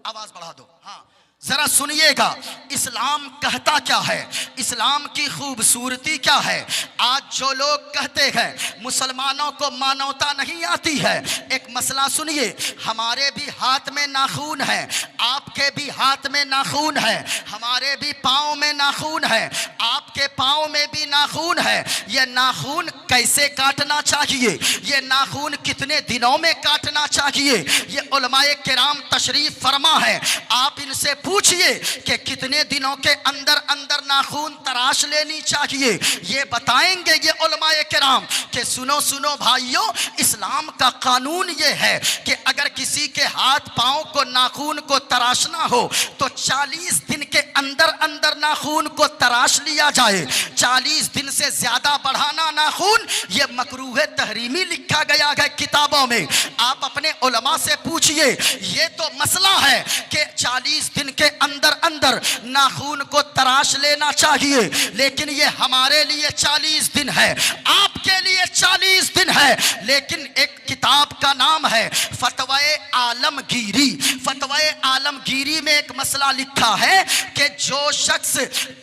आवाज बढ़ा दो। हाँ, जरा सुनिएगा, इस्लाम कहता क्या है, इस्लाम की खूबसूरती क्या है। आज जो लोग कहते हैं मुसलमानों को मानवता नहीं आती है, एक मसला सुनिए, हमारे भी हाथ में नाखून है, आपके भी हाथ में नाखून है, हमारे भी पाँव में नाखून है, आपके पाँव में भी नाखून है। ये नाखून कैसे काटना चाहिए, ये नाखून कितने दिनों में काटना चाहिए, ये उलमाए किराम तशरीफ फरमा है। आप इनसे पूछिए कि कितने दिनों के अंदर अंदर नाखून तराश लेनी चाहिए, ये बताएंगे ये उलमाए किराम। कि सुनो सुनो भाइयों, इस्लाम का कानून ये है कि अगर किसी के हाथ पांव को नाखून को तराशना हो तो 40 दिन के अंदर अंदर नाखून को तराश लिया जाए। 40 दिन से ज्यादा बढ़ाना नाखून, ये मकरूह तहरीमी लिखा गया है किताबों में। आप अपने उलमा से पूछिए, ये तो मसला है कि 40 दिन के अंदर अंदर नाखून को तराश लेना चाहिए, लेकिन ये हमारे लिए 40 दिन है, आपके लिए 40 दिन है। लेकिन एक किताब का नाम है फतवाए आलमगीरी। फतवाए आलमगीरी में एक मसला लिखा है कि जो शख्स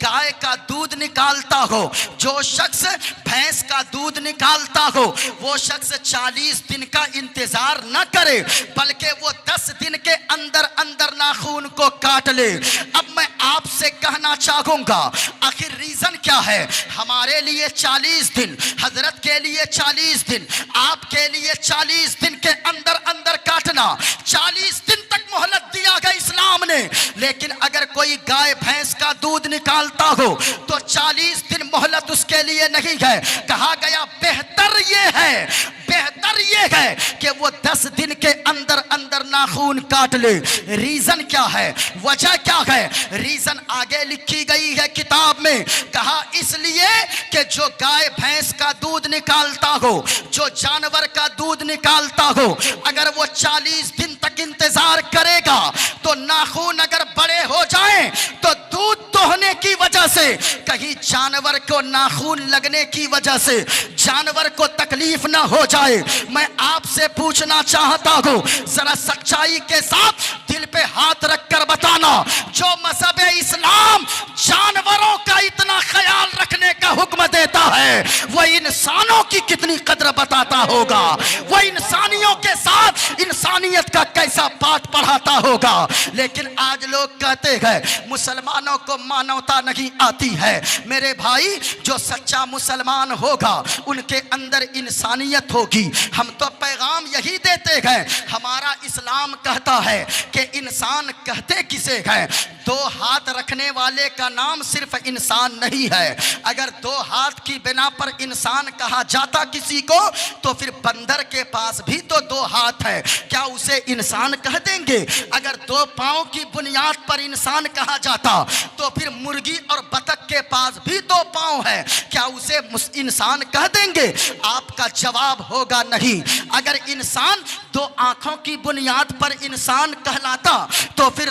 गाय का दूध निकालता हो, जो शख्स भैंस का दूध निकालता हो, वो शख्स 40 दिन का इंतजार न करे, बल्कि वो 10 दिन के अंदर अंदर नाखून को काट ले। अब मैं आपसे कहना चाहूंगा, आखिर रीजन क्या है? हमारे लिए 40 दिन, हजरत के लिए 40 दिन, आपके लिए 40 दिन के अंदर अंदर काटना। 40 दिन तक मोहलत दिया गया इस्लाम ने, लेकिन अगर कोई गाय भैंस का दूध निकालता हो तो 40 दिन मोहलत उसके लिए नहीं है। कहा गया बेहतर ये है, बेहतर ये है कि वो 10 दिन के अंदर अंदर नाखून काट ले। रीजन क्या है, वजह क्या है? रीजन आगे लिखी गई है किताब में। कहा इसलिए कि जो गाय भैंस का दूध निकालता हो, जो जानवर का दूध निकालता हो, अगर वो 40 दिन तक इंतजार करेगा तो नाखून अगर बड़े हो जाएं तो दूध दोहने की वजह से, कहीं जानवर को नाखून लगने की वजह से जानवर को तकलीफ ना हो जाए। मैं आपसे पूछना चाहता हूं, जरा सच्चाई के साथ दिल पे हाथ रखकर बताना, जो मजहब इस्लाम जानवरों का इतना ख्याल रखने का हुक्म देता है, वह इंसानों की कितनी कदर बताता होगा, वह इंसानियों के साथ इंसानियत का कैसा पाठ पढ़ाता होगा। लेकिन आज लोग कहते हैं मुसलमानों को मानवता नहीं आती है। मेरे भाई, जो सच्चा मुसलमान होगा उनके अंदर इंसानियत होगी। हम तो पैगाम यही देते हैं, हमारा इस्लाम कहता है कि इंसान कहते किसे हैं? 2 हाथ रखने वाले का नाम सिर्फ इंसान नहीं है। अगर 2 हाथ की बिना पर इंसान कहा जाता किसी को, तो फिर बंदर के पास भी तो 2 हाथ है, क्या उसे इंसान कह देंगे? अगर 2 पांव की बुनियाद पर इंसान कहा जाता तो फिर मुर्गी और बतख के पास भी 2 पांव है, क्या उसे इंसान कह देंगे? आपका जवाब होगा नहीं। अगर इंसान 2 आंखों की बुनियाद पर इंसान कहलाता तो फिर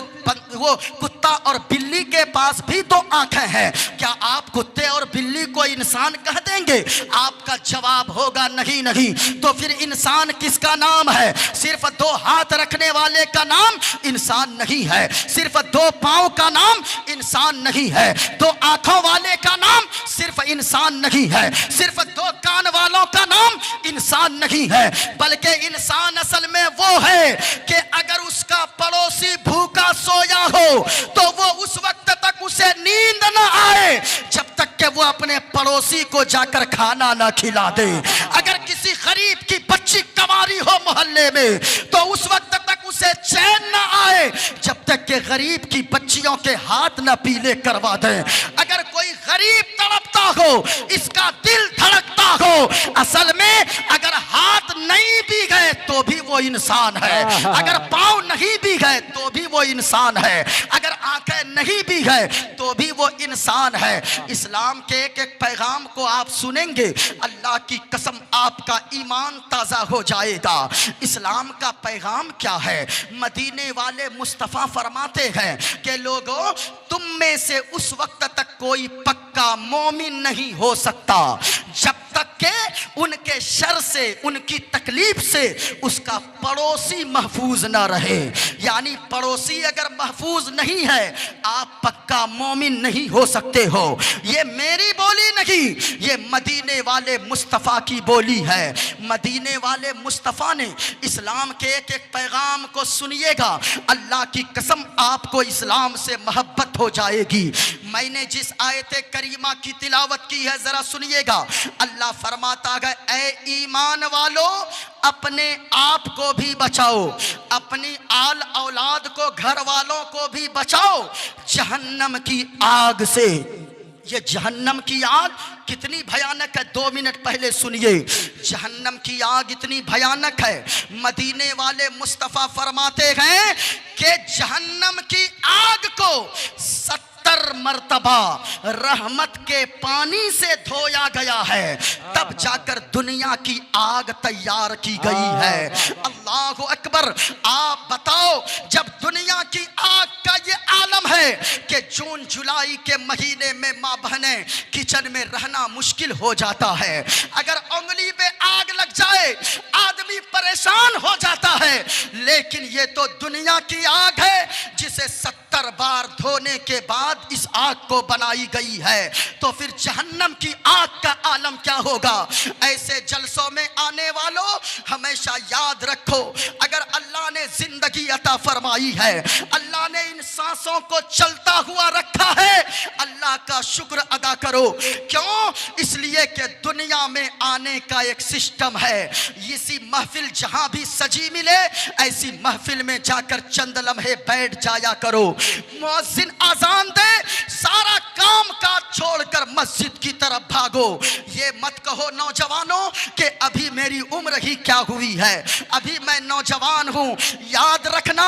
वो कुत्ता और बिल्ली के पास भी 2 आंखें हैं, क्या आप कुत्ते और बिल्ली को इंसान कह देंगे? आपका जवाब होगा नहीं नहीं। तो फिर इंसान किसका नाम है? सिर्फ दो हाथ रखने वाले का नाम इंसान नहीं है, सिर्फ दो पांव का नाम इंसान नहीं है, दो आंखों वाले का नाम सिर्फ इंसान नहीं है, सिर्फ दो कान वालों का नाम इंसान नहीं है, बल्कि इंसान असल में वो है कि अगर उसका पड़ोसी भूखा सोया हो तो वो उस वक्त तक उसे नींद ना आए जब तक कि वो अपने पड़ोसी को जाकर खाना ना खिला दे। अगर किसी गरीब की बच्ची कवारी हो मोहल्ले में तो उस वक्त तक उसे चैन ना आए जब तक कि गरीब की बच्चियों के हाथ ना पीले करवा दे। अगर कोई गरीब तड़पता हो, इसका दिल धड़कता हो, असल में अगर हाथ नहीं भी गए तो भी वो इंसान है, अगर पांव नहीं भी गए तो भी वो इंसान है, अगर आंखें नहीं भी गए तो भी वो इंसान है। इस्लाम के एक एक पैगाम को आप सुनेंगे, अल्लाह की कसम आपका ईमान ताज़ा हो जाएगा। इस्लाम का पैगाम क्या है? मदीने वाले मुस्तफ़ा फरमाते हैं कि लोगों, तुम में से उस वक्त तक कोई पक्का मोमिन नहीं हो सकता जब तक के उनके शर से, उनकी तकलीफ से उसका पड़ोसी महफूज ना रहे। यानी पड़ोसी अगर महफूज नहीं है आप पक्का मोमिन नहीं हो सकते हो। ये मेरी बोली नहीं, ये मदीने वाले मुस्तफ़ा की बोली है। मदीने वाले मुस्तफ़ा ने इस्लाम के एक एक पैगाम को सुनिएगा, अल्लाह की कसम आपको इस्लाम से मोहब्बत हो जाएगी। मैंने जिस आयत करीमा की तिलावत की है जरा सुनिएगा। अल्लाह फरमाता है, ऐ ईमान वालो अपने आप को भी बचाओ, अपनी आल औलाद को, घर वालों को भी बचाओ जहन्नम की आग से। ये जहन्नम की आग कितनी भयानक है, 2 मिनट पहले सुनिए। जहन्नम की आग इतनी भयानक है, मदीने वाले मुस्तफ़ा फरमाते हैं कि जहन्नम की आग को 70 मर्तबा रहमत के पानी से धोया गया है, तब जाकर दुनिया की आग तैयार की गई है। अल्लाहु अकबर। आप बताओ, जब दुनिया की आग का ये आलम है कि जून जुलाई के महीने में माँ बहने किचन में रहना मुश्किल हो जाता है, अगर उंगली पे आग लग जाए आदमी परेशान हो जाता है, लेकिन ये तो दुनिया की आग है जिसे 70 बार धोने के बाद इस आग को बनाई गई है। तो फिर जहन्नम की आग का आलम क्या होगा? ऐसे जलसों में आने वालों हमेशा याद रखो, अगर अल्लाह ने जिंदगी अता फरमाई है, अल्लाह ने इन सांसों को चलता हुआ रखा है, अल्लाह का शुक्र अदा करो। क्यों? इसलिए कि दुनिया में आने का एक सिस्टम है। इसी महफिल जहां भी सजी मिले ऐसी महफिल में जाकर चंद लम्हे बैठ जाया करो। मुअज्जिन आजान दे, सारा काम काज छोड़कर मस्जिद की तरफ भागो। ये मत कहो नौजवानों कि अभी मेरी उम्र ही क्या हुई है, अभी मैं नौजवान हूं। याद रखना,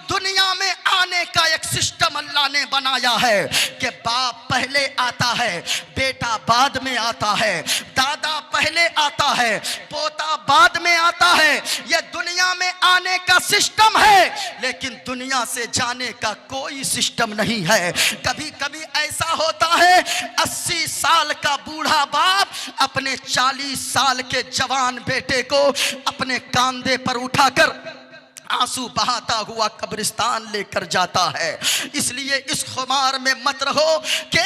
दुनिया में आने का एक सिस्टम अल्लाह ने बनाया है कि बाप पहले आता है, बेटा बाद में आता है, दादा पहले आता है, पोता बाद में आता है। यह दुनिया में आने का सिस्टम है, लेकिन दुनिया से जाने का कोई सिस्टम नहीं है। कभी कभी ऐसा होता है 80 साल का बूढ़ा बाप अपने 40 साल के जवान बेटे को अपने कंधे पर उठाकर आंसू बहाता हुआ कब्रिस्तान लेकर जाता है। इसलिए इस खुमार में मत रहो कि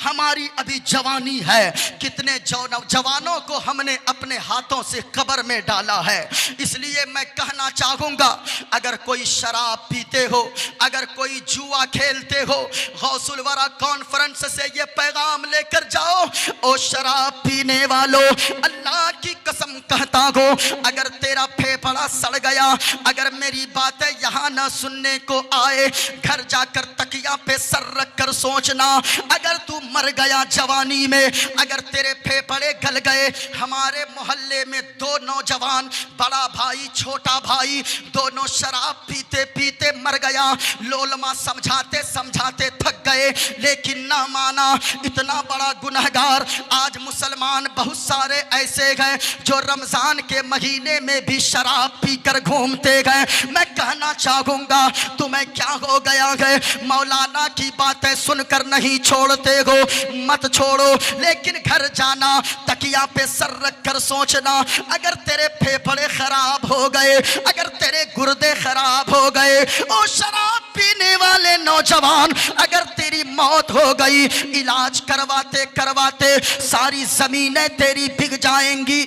हमारी अभी जवानी है। कितने जवानों को हमने अपने हाथों से कब्र में डाला है। इसलिए मैं कहना चाहूँगा, अगर कोई शराब पीते हो, अगर कोई जुआ खेलते हो, गौसुल वरा कॉन्फ्रेंस से ये पैगाम लेकर जाओ, ओ शराब पीने वालों, अल्लाह की कसम कहता हो, अगर तेरा फेफड़ा सड़ गया, अगर मेरी बातें यहाँ ना सुनने को आए, घर जाकर तकिया पे सर रख कर सोचना, अगर तू मर गया जवानी में, अगर तेरे फेफड़े गल गए। हमारे मोहल्ले में 2 नौजवान, बड़ा भाई छोटा भाई, दोनों शराब पीते पीते मर गया। लोलमा समझाते समझाते थक गए, लेकिन ना माना। इतना बड़ा गुनहगार। आज मुसलमान बहुत सारे ऐसे हैं जो रमजान के महीने में भी शराब पीकर घूमते गए। मैं कहना चाहूंगा तुम्हें क्या हो गया है, मौलाना की बातें सुनकर नहीं छोड़ते हो, मत छोड़ो, लेकिन घर जाना तकिया पे सर रखकर सोचना, अगर तेरे फेफड़े खराब हो गए, अगर तेरे गुर्दे खराब हो गए, ओ शराब पीने वाले नौजवान, अगर तेरी मौत हो गई, इलाज करवाते करवाते सारी जमीनें तेरी बिक जाएंगी,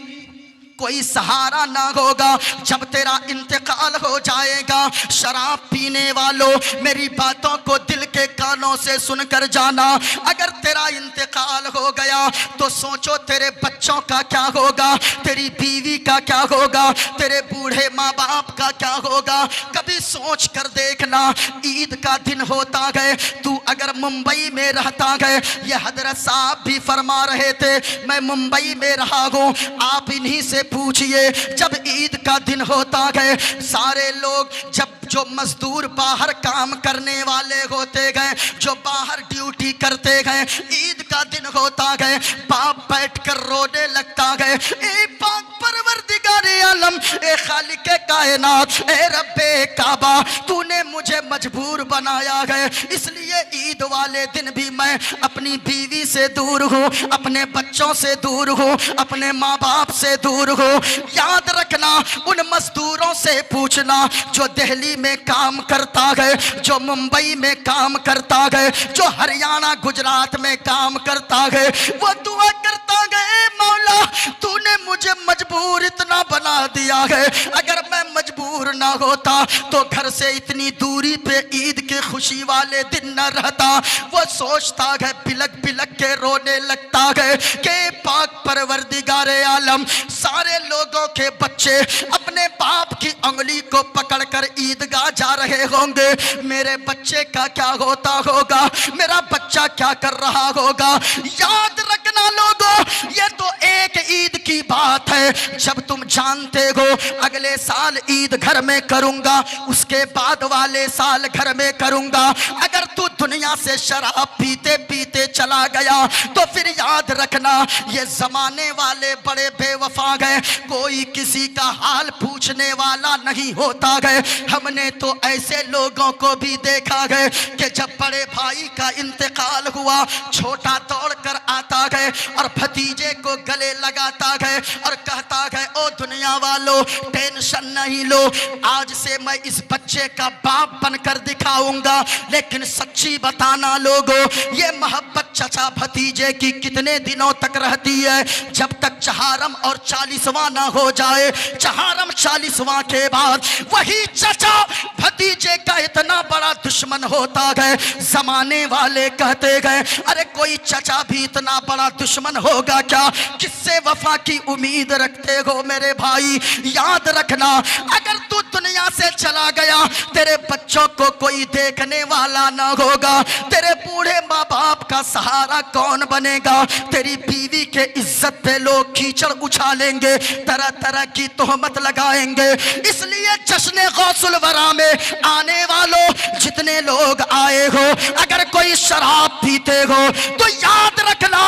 कोई सहारा ना होगा जब तेरा इंतकाल हो जाएगा। शराब पीने वालों, मेरी बातों को दिल के कानों से सुनकर जाना, अगर तेरा इंतकाल हो गया तो सोचो तेरे बच्चों का क्या होगा, तेरी बीवी का क्या होगा, तेरे बूढ़े माँ बाप का क्या होगा। कभी सोच कर देखना, ईद का दिन होता है, तू अगर मुंबई में रहता है, ये हजरत साहब भी फरमा रहे थे, मैं मुंबई में रहा हूँ, आप इन्हीं से पूछिए, जब ईद का दिन होता है, सारे लोग, जब जो मजदूर बाहर काम करने वाले होते गए, जो बाहर ड्यूटी करते गए, ईद का दिन होता है, बाप बैठकर रोने लगता है, ए पाक परवरदिगारे आलम, ए खालिके कायनात, ए रब्बे काबा, तूने मुझे मजबूर बनाया है, इसलिए ईद वाले दिन भी मैं अपनी बीवी से दूर हूँ, अपने बच्चों से दूर हूँ, अपने माँ बाप से दूर हूँ। याद रखना, उन मजदूरों से पूछना जो दिल्ली में काम करता है, जो मुंबई में काम करता है, जो हरियाणा गुजरात में काम करता है, वो दुआ करता है, मौला तूने मुझे मजबूर इतना बना दिया है, अगर मैं मजबूर ना होता तो घर से इतनी दूरी पे ईद के खुशी वाले दिन न रहता। वो सोचता है, बिलक बिलक के रोने लगता है कि पाक परवरदिगारे आलम, सारे लोगों के बच्चे अपने बाप की उंगली को पकड़कर ईदगाह जा रहे होंगे, मेरे बच्चे का क्या होता होगा, मेरा बच्चा क्या कर रहा होगा। याद रखना लोगों, ये तो एक ईद की बात है, जब तुम जानते हो अगले साल ईद घर में करूंगा, उसके बाद वाले साल घर में करूंगा, अगर तू दुनिया से शराब पीते पीते चला गया तो फिर याद रखना, ये जमाने वाले बड़े बेवफा गए, कोई किसी का हाल पूछने वाला नहीं होता है। हमने तो ऐसे लोगों को भी देखा है कि जब बड़े भाई का इंतकाल हुआ, छोटा दौड़ कर आता है और भतीजे को गले लगाता है और कहता है, ओ दुनिया वालों टेंशन नहीं लो, आज से मैं इस बच्चे का बाप बनकर दिखाऊंगा। लेकिन सच्ची बताना लोगों, ये मोहब्बत चचा भतीजे की कितने दिनों तक रहती है, जब तक चहारम और 40वां ना हो जाए। चहारम 40वां के बाद वही चचा भतीजे का इतना बड़ा दुश्मन होता है, जमाने वाले कहते गए, अरे कोई चचा भी इतना बड़ा दुश्मन होगा क्या, किससे वफा की उम्मीद रखते हो मेरे भाई। याद रखना, अगर तू दुनिया से चला गया, तेरे बच्चों को कोई देखने वाला ना होगा, तेरे बूढ़े माँ बाप का सहारा कौन बनेगा, तेरी बीवी के इज्जत पे लोग कीचड़ उछालेंगे, तरह तरह की तोहमत लगाएंगे। इसलिए जश्न गौसुल वरा में आने वालों जितने लोग आए हो, अगर कोई शराब पीते हो तो याद रखना,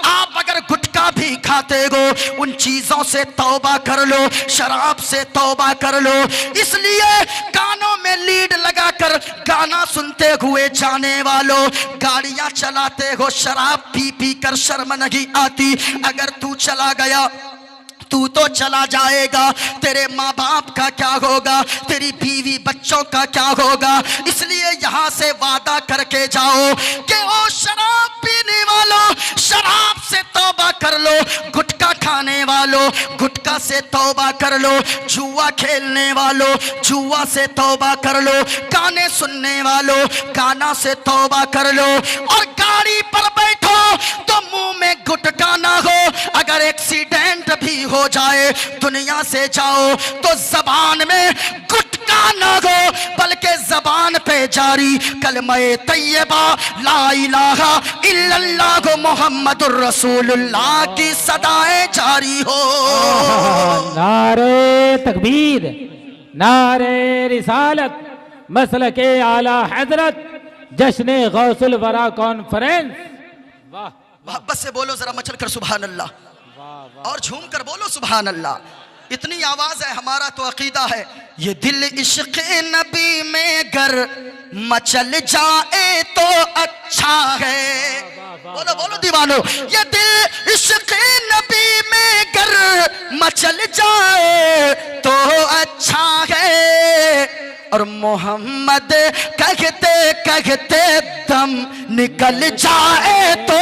आप अगर गुटखा भी खाते हो, उन चीजों से तौबा कर लो, शराब से तौबा कर लो। इसलिए कानों में लीड लगाकर गाना सुनते हुए जाने वालों, गाड़ियां चलाते हो शराब पी पी कर शर्म नहीं आती, अगर तू चला गया तू तो चला जाएगा, तेरे माँ बाप का क्या होगा, तेरी बीवी बच्चों का क्या होगा। इसलिए यहाँ से वादा करके जाओ कि ओ शराब पीने वालों, शराब से तौबा कर लो, गुटखा खाने वालों गुटखा से तौबा कर लो, जुआ खेलने वालों जुआ से तौबा कर लो, गाने सुनने वालों गाना से तौबा कर लो, और गाड़ी पर बैठो तो मुंह में गुटखा ना हो, अगर एक्सीडेंट भी हो जाए दुनिया से जाओ तो जबान में गुटखा ना हो, बल्कि जबान पे जारी कलमे तैयबा ला इलाहा इल्लल्लाह मुहम्मदुर रसूलुल्लाह की सदाएं जारी हो।
नारे तकबीर, नारे रिसालत, मसलके आला हजरत, जश्न गौसुल वरा कॉन्फ्रेंस। वाह
मोहब्बत से बोलो जरा मचल कर सुभान अल्लाह। और झूम कर बोलो सुभान अल्लाह। इतनी आवाज है, हमारा तो अकीदा है, ये दिल इश्क़ नबी में गर मचल जाए तो अच्छा है। बोलो बोलो दीवानो, ये दिल इश्क़ नबी में गर मचल जाए तो अच्छा है। और मोहम्मद कहते कहते दम निकल जाए तो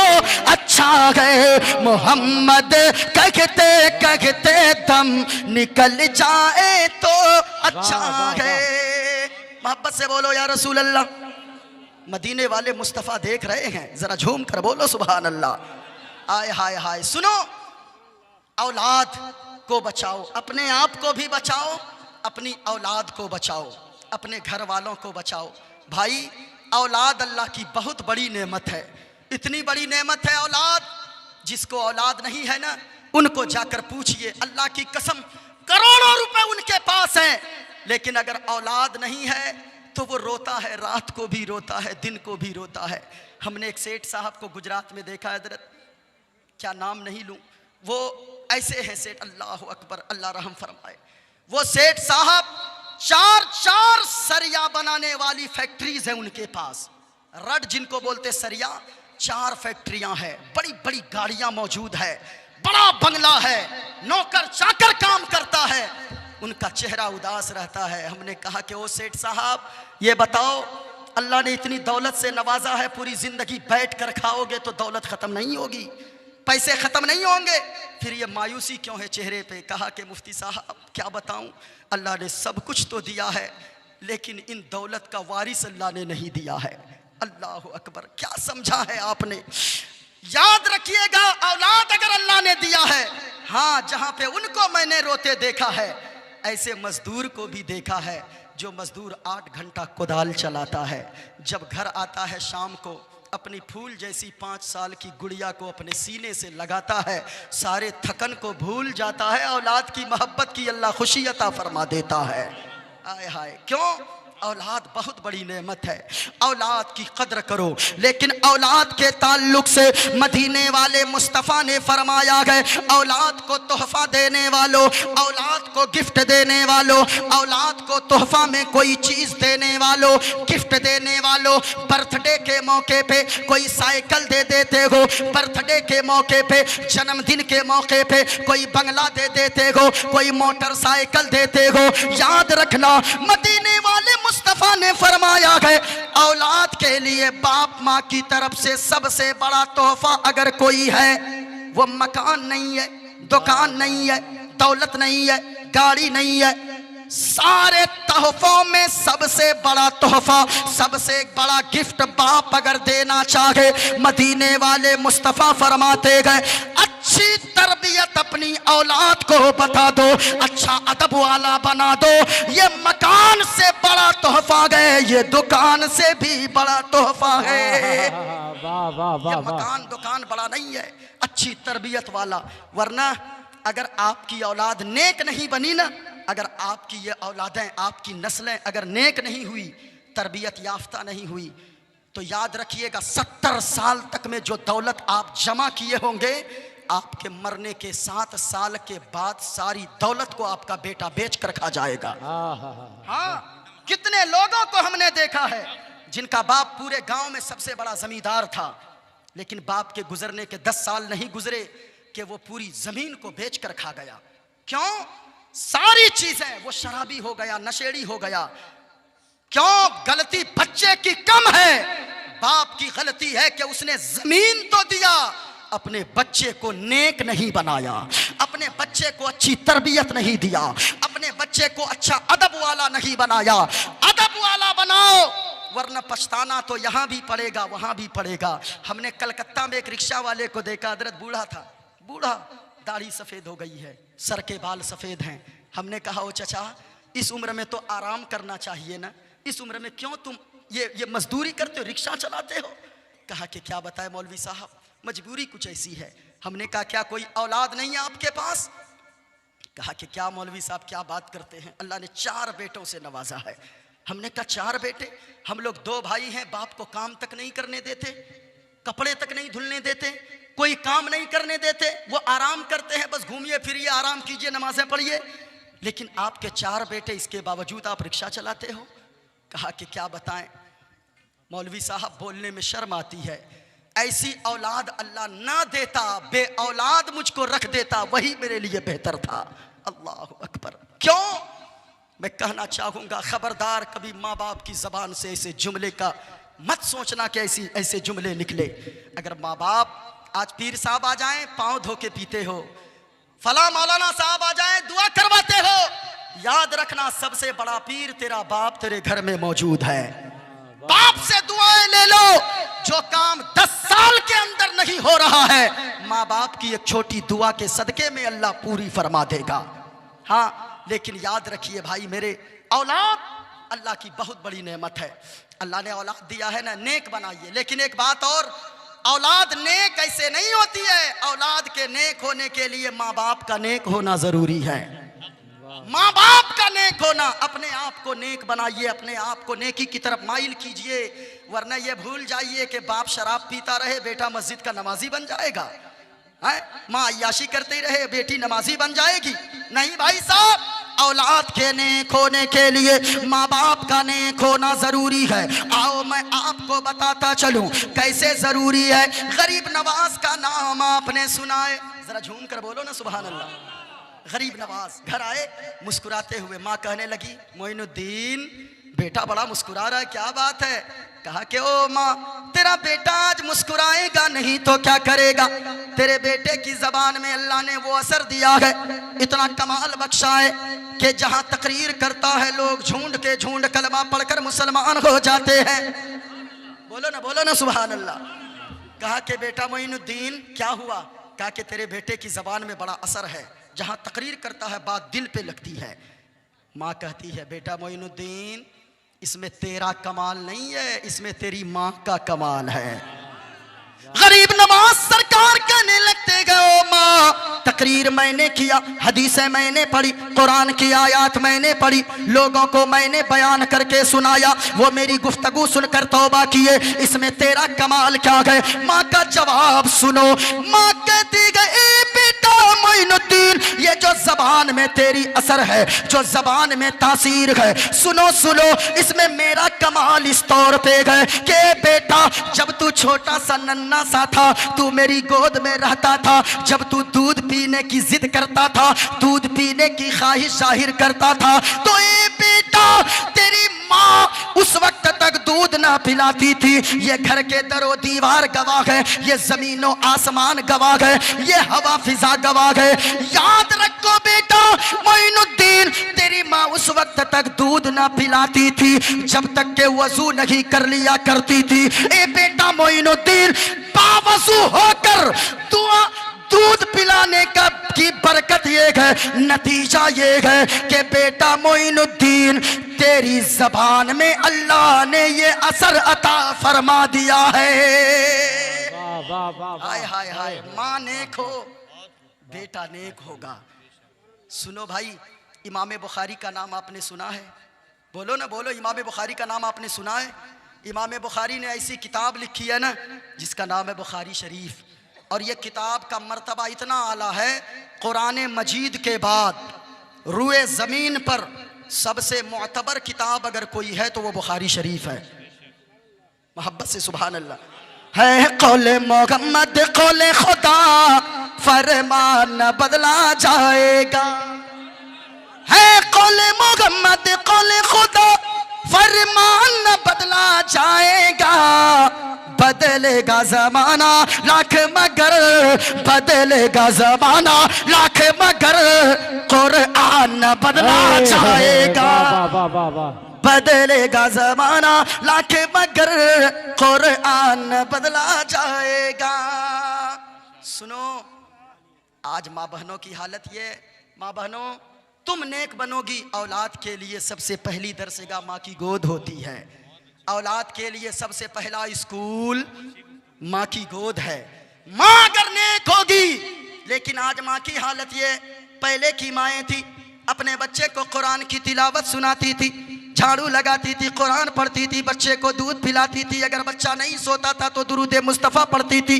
अच्छा है। मोहम्मद कहते कहते दम निकल जाए तो अच्छा है। मोहब्बत से बोलो या रसूल अल्लाह। मदीने वाले मुस्तफ़ा देख रहे हैं, जरा झूम कर बोलो सुभान अल्लाह। आय हाय हाय। सुनो, औलाद को बचाओ, अपने आप को भी बचाओ, अपनी औलाद को बचाओ, अपने घर वालों को बचाओ। भाई औलाद अल्लाह की बहुत बड़ी नेमत है, इतनी बड़ी नेमत है औलाद। जिसको औलाद नहीं है ना, उनको जाकर पूछिए, अल्लाह की कसम करोड़ों रुपए उनके पास हैं, लेकिन अगर औलाद नहीं है तो वो रोता है, रात को भी रोता है, दिन को भी रोता है। हमने एक सेठ साहब को गुजरात में देखा है, हजरत क्या नाम नहीं लूं, वो ऐसे हैं सेठ, अल्लाह अकबर, अल्लाह रहम फरमाए। वो सेठ साहब चार सरिया बनाने वाली फैक्ट्रीज हैं उनके पास, रड जिनको बोलते सरिया, 4 फैक्ट्रियां हैं, बड़ी बड़ी गाड़ियां मौजूद है, बड़ा बंगला है, नौकर चाकर काम करता है, उनका चेहरा उदास रहता है। हमने कहा कि ओ सेठ साहब, ये बताओ अल्लाह ने इतनी दौलत से नवाजा है, पूरी जिंदगी बैठ कर खाओगे तो दौलत खत्म नहीं होगी, पैसे खत्म नहीं होंगे, फिर ये मायूसी क्यों है चेहरे पे? कहा कि मुफ्ती साहब क्या बताऊं, अल्लाह ने सब कुछ तो दिया है, लेकिन इन दौलत का वारिस अल्लाह ने नहीं दिया है। अल्लाह अकबर, क्या समझा है आपने? याद रखिएगा, औलाद अगर अल्लाह ने दिया है, हाँ, जहां पे उनको मैंने रोते देखा है, ऐसे मजदूर को भी देखा है, जो मजदूर 8 घंटा कुदाल चलाता है, जब घर आता है शाम को अपनी फूल जैसी 5 साल की गुड़िया को अपने सीने से लगाता है, सारे थकन को भूल जाता है, औलाद की मोहब्बत की अल्लाह खुशी अता फरमा देता है। आय हाय, क्यों? औलाद बहुत बड़ी नेमत है, औलाद की कद्र करो। लेकिन औलाद के ताल्लुक से मदीने वाले मुस्तफ़ा ने फरमाया है, औलाद को तोहफा देने वालों, औलाद को गिफ्ट देने वालों, औलाद को तोहफा में कोई चीज़ देने वालों, गिफ्ट देने वालों, बर्थडे के मौके पे कोई साइकिल दे देते हो, बर्थडे के मौके पे, जन्मदिन के मौके पे कोई बंगला दे देते हो, कोई मोटरसाइकिल देते हो, याद रखना मदीने वाले मुस्तफा ने फरमाया है, औलाद के लिए बाप माँ की तरफ से सबसे बड़ा तोहफा अगर कोई है, वो मकान नहीं है, दुकान नहीं है, दौलत नहीं है, गाड़ी नहीं है, सारे तोहफों में सबसे बड़ा तोहफा, सबसे बड़ा गिफ्ट बाप अगर देना चाहे, मदीने वाले मुस्तफा फरमाते गए, अच्छी तरबियत अपनी औलाद को बता दो, अच्छा अदब वाला बना दो, ये मकान से बड़ा तोहफा है, ये दुकान से भी बड़ा तोहफा है। ये मकान दुकान बड़ा नहीं है, अच्छी तरबियत वाला। वरना अगर आपकी औलाद नेक नहीं बनी ना, अगर आपकी ये औलादें, आपकी नस्लें अगर नेक नहीं हुई, तरबियत याफ्ता नहीं हुई, तो याद रखिएगा 70 साल तक में जो दौलत आप जमा किए होंगे, आपके मरने के 7 साल के बाद सारी दौलत को आपका बेटा बेच कर खा जाएगा। हाँ, कितने लोगों को हमने देखा है जिनका बाप पूरे गांव में सबसे बड़ा जमींदार था, लेकिन बाप के गुजरने के 10 साल नहीं गुजरे कि वो पूरी जमीन को बेच कर खा गया। क्यों? सारी चीजें, वो शराबी हो गया, नशेड़ी हो गया। क्यों? गलती बच्चे की कम है, बाप की गलती है कि उसने जमीन तो दिया, अपने बच्चे को नेक नहीं बनाया, अपने बच्चे को अच्छी तरबियत नहीं दिया, अपने बच्चे को अच्छा अदब वाला नहीं बनाया। अदब वाला बनाओ, वरना पछताना तो यहाँ भी पड़ेगा, वहाँ भी पड़ेगा। हमने कलकत्ता में एक रिक्शा वाले को देखा, हजरत बूढ़ा था, बूढ़ा, दाढ़ी सफ़ेद हो गई है, सर के बाल सफ़ेद हैं। हमने कहा, ओ चचा, इस उम्र में तो आराम करना चाहिए ना, इस उम्र में क्यों तुम ये मजदूरी करते हो, रिक्शा चलाते हो? कहा कि क्या बताए मौलवी साहब, मजबूरी कुछ ऐसी है। हमने कहा क्या कोई औलाद नहीं है आपके पास? कहा कि क्या मौलवी साहब क्या बात करते हैं, अल्लाह ने 4 बेटों से नवाजा है। हमने कहा 4 बेटे? हम लोग 2 भाई हैं, बाप को काम तक नहीं करने देते, कपड़े तक नहीं धुलने देते, कोई काम नहीं करने देते, वो आराम करते हैं, बस घूमिए फिरिए, आराम कीजिए, नमाजें पढ़िए। लेकिन आपके 4 बेटे, इसके बावजूद आप रिक्शा चलाते हो। कहा कि क्या बताएं मौलवी साहब, बोलने में शर्म आती है। ऐसी औलाद अल्लाह ना देता, बे औलाद मुझको रख देता, वही मेरे लिए बेहतर था। अल्लाह अकबर। क्यों? मैं कहना चाहूँगा, खबरदार कभी माँ बाप की ज़बान से ऐसे जुमले का मत सोचना कि ऐसे जुमले निकले। अगर माँ बाप, आज पीर साहब आ जाएं, पाँव धो के पीते हो, फला मौलाना साहब आ जाएं, दुआ करवाते हो, याद रखना सबसे बड़ा पीर तेरा बाप तेरे घर में मौजूद है। बाप से दुआएं ले लो। जो काम 10 साल के अंदर नहीं हो रहा है, माँ बाप की एक छोटी दुआ के सदके में अल्लाह पूरी फरमा देगा। हाँ, लेकिन याद रखिए भाई मेरे, औलाद अल्लाह की बहुत बड़ी नेमत है। अल्लाह ने औलाद दिया है ना, नेक बनाइए। लेकिन एक बात और, औलाद नेक ऐसे नहीं होती है। औलाद के नेक होने के लिए माँ बाप का नेक होना जरूरी है। माँ बाप का नेक होना, अपने आप को नेक बनाइए, अपने आप को नेकी की तरफ माइल कीजिए। वरना ये भूल जाइए कि बाप शराब पीता रहे, बेटा मस्जिद का नमाजी बन जाएगा। माँ अय्याशी करते रहे, बेटी नमाजी बन जाएगी। नहीं भाई साहब, औलाद के नेक होने के लिए माँ बाप का नेक होना जरूरी है। आओ मैं आपको बताता चलूं कैसे जरूरी है। गरीब नवाज का नाम आपने सुना है? जरा झूम कर बोलो ना सुभान अल्लाह। गरीब नवाज घर आए मुस्कुराते हुए, माँ कहने लगी, मोइनुद्दीन बेटा बड़ा मुस्कुरा रहा है, क्या बात है? कहा कि ओ माँ, तेरा बेटा आज मुस्कुराएगा नहीं तो क्या करेगा? तेरे बेटे की जबान में अल्लाह ने वो असर दिया है, इतना कमाल बख्शा है कि जहाँ तकरीर करता है लोग झूंड के झूंड कलमा पढ़कर मुसलमान हो जाते हैं। बोलो ना सुभान अल्लाह। कहा कि बेटा मोइनुद्दीन क्या हुआ? कहा कि तेरे बेटे की जबान में बड़ा असर है, जहाँ तकरीर करता है बात दिल पे लगती है। माँ कहती है, बेटा मोइनुद्दीन इसमें तेरा कमाल नहीं है, इसमें तेरी माँ का कमाल है। गरीब नवाज सरकार कहने लगते गए, माँ तकरीर मैंने किया, हदीसें मैंने पढ़ी, कुरान की आयत मैंने पढ़ी, लोगों को मैंने बयान करके सुनाया, वो मेरी गुफ्तगू सुनकर तौबा किए, इसमें तेरा कमाल क्या है? माँ का जवाब सुनो। माँ कहती गई, बेटा मोइनुद्दीन, ये जो जबान में तेरी असर है, जो जबान में तासीर है, सुनो इसमें मेरा कमाल इस तौर पे गए कि बेटा जब तू छोटा सा नन्ना सा था, तू मेरी गोद में रहता था, जब तू दूध पीने की जिद करता था, दूध पीने की ख्वाहिश जाहिर करता था, तो ए बेटा तेरी माँ उस वक्त तक दूध ना पिलाती थी। ये घर के दरो दीवार गवाह है, ये जमीनों आसमान गवाह है, ये हवा फिजा गवाह है। याद रखो बेटा मोइनुद्दीन, तेरी माँ उस वक्त तक दूध ना पिलाती थी जब तक के वजू नहीं कर लिया करती थी। ए बेटा मोइनुद्दीन, बावजू होकर दूध पिलाने का की बरकत ये है, नतीजा ये है कि बेटा मोइनुद्दीन तेरी जबान में अल्लाह ने ये असर अता फरमा दिया है। हाय हाय हाय, माँ नेक हो, बेटा नेक होगा। सुनो भाई, इमाम बुखारी का नाम आपने सुना है? बोलो, इमाम बुखारी का नाम आपने सुना है? इमाम बुखारी ने ऐसी किताब लिखी है ना, जिसका नाम है बुखारी शरीफ। और ये किताब का मर्तबा इतना आला है, कुरान मजीद के बाद रुए ज़मीन पर सबसे मुअतबर किताब अगर कोई है तो वो बुखारी शरीफ है। मोहब्बत से सुभान अल्लाह। है कौले मोहम्मद कौले खुदा, फरमान बदला जाएगा। है कौले मोहम्मद कौले खुदा, फरमान बदला जाएगा। बदलेगा जमाना लाख मगर, बदलेगा जमाना लाख मगर, कुरान बदला जाएगा। बदलेगा जमाना लाख मगर, कुरान बदला जाएगा। सुनो, आज माँ बहनों की हालत ये, माँ बहनों तुम नेक बनोगी, औलाद के लिए सबसे पहली दरसगाह माँ की गोद होती है। औलाद के लिए सबसे पहला स्कूल माँ की गोद है। माँ अगर नेक होगी, लेकिन आज माँ की हालत ये, पहले की माएँ थी अपने बच्चे को कुरान की तिलावत सुनाती थी, झाड़ू लगाती थी, कुरान पढ़ती थी, बच्चे को दूध पिलाती थी, अगर बच्चा नहीं सोता था तो दुरूद मुस्तफ़ा पढ़ती थी।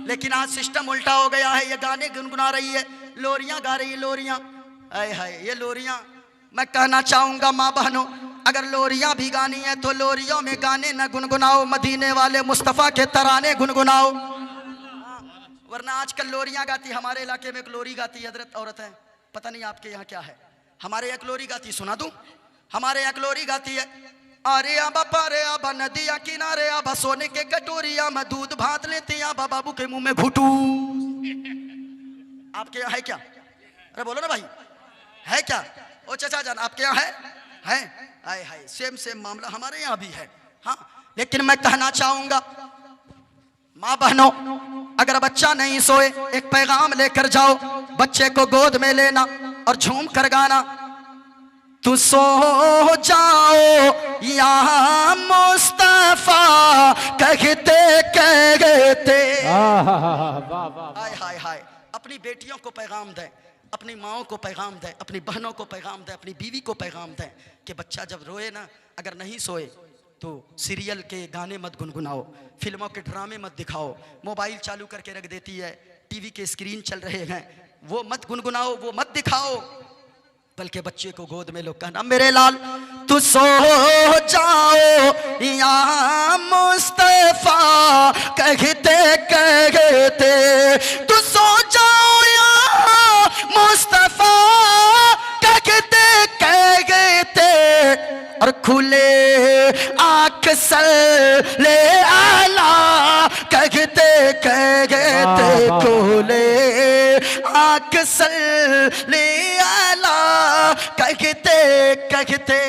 लेकिन आज सिस्टम उल्टा हो गया है। ये गाने गुनगुना रही है, लोरियां गा रही है, लोरियां। आए हाय ये लोरियां। मैं कहना चाहूंगा माँ बहनों, अगर लोरियां भी गानी है तो लोरियों में गाने न गुनगुनाओ, मदीने वाले मुस्तफ़ा के तराने गुनगुनाओ। वरना आजकल लोरियां गाती, हमारे इलाके में एक लोरी गाती है, हजरत औरत है, पता नहीं आपके यहाँ क्या है। हमारे एक लोरी गाती, सुना दूं? हमारे एक लोरी गाती है, अरे आबा पारे आबा नदिया किनारे आबा सोने के कटोरिया में दूध भात लेते आबा बाबू के मुंह में घुटू। आपके यहाँ है क्या? अरे बोलो ना भाई, है क्या? ओ चाचा जान आपके यहाँ है? आए हाय सेम सेम मामला हमारे यहाँ भी है। हाँ लेकिन मैं कहना चाहूंगा माँ बहनों, अगर बच्चा नहीं सोए एक पैगाम लेकर जाओ, बच्चे को गोद में लेना और झूम कर गाना, तू सो जाओ या मुस्तफा कहते कहते। हाय हाय हाय। अपनी बेटियों को पैगाम दें, अपनी माओं को पैगाम दें, अपनी बहनों को पैगाम दें, अपनी बीवी को पैगाम दें कि बच्चा जब रोए ना, अगर नहीं सोए तो सीरियल के गाने मत गुनगुनाओ, फिल्मों के ड्रामे मत दिखाओ, मोबाइल चालू करके रख देती है, टीवी के स्क्रीन चल रहे हैं, वो मत गुनगुनाओ, वो मत दिखाओ, बल्कि बच्चे को गोद में लो, कहना मेरे लाल तू सो जाओ या मुस्तफा कहते कहते, तू सो जाओ या मुस्तफा कहते कहते, और खुले आँख सर ले आला कहते कहते, खुले आँख सर ले आला कहते कहते।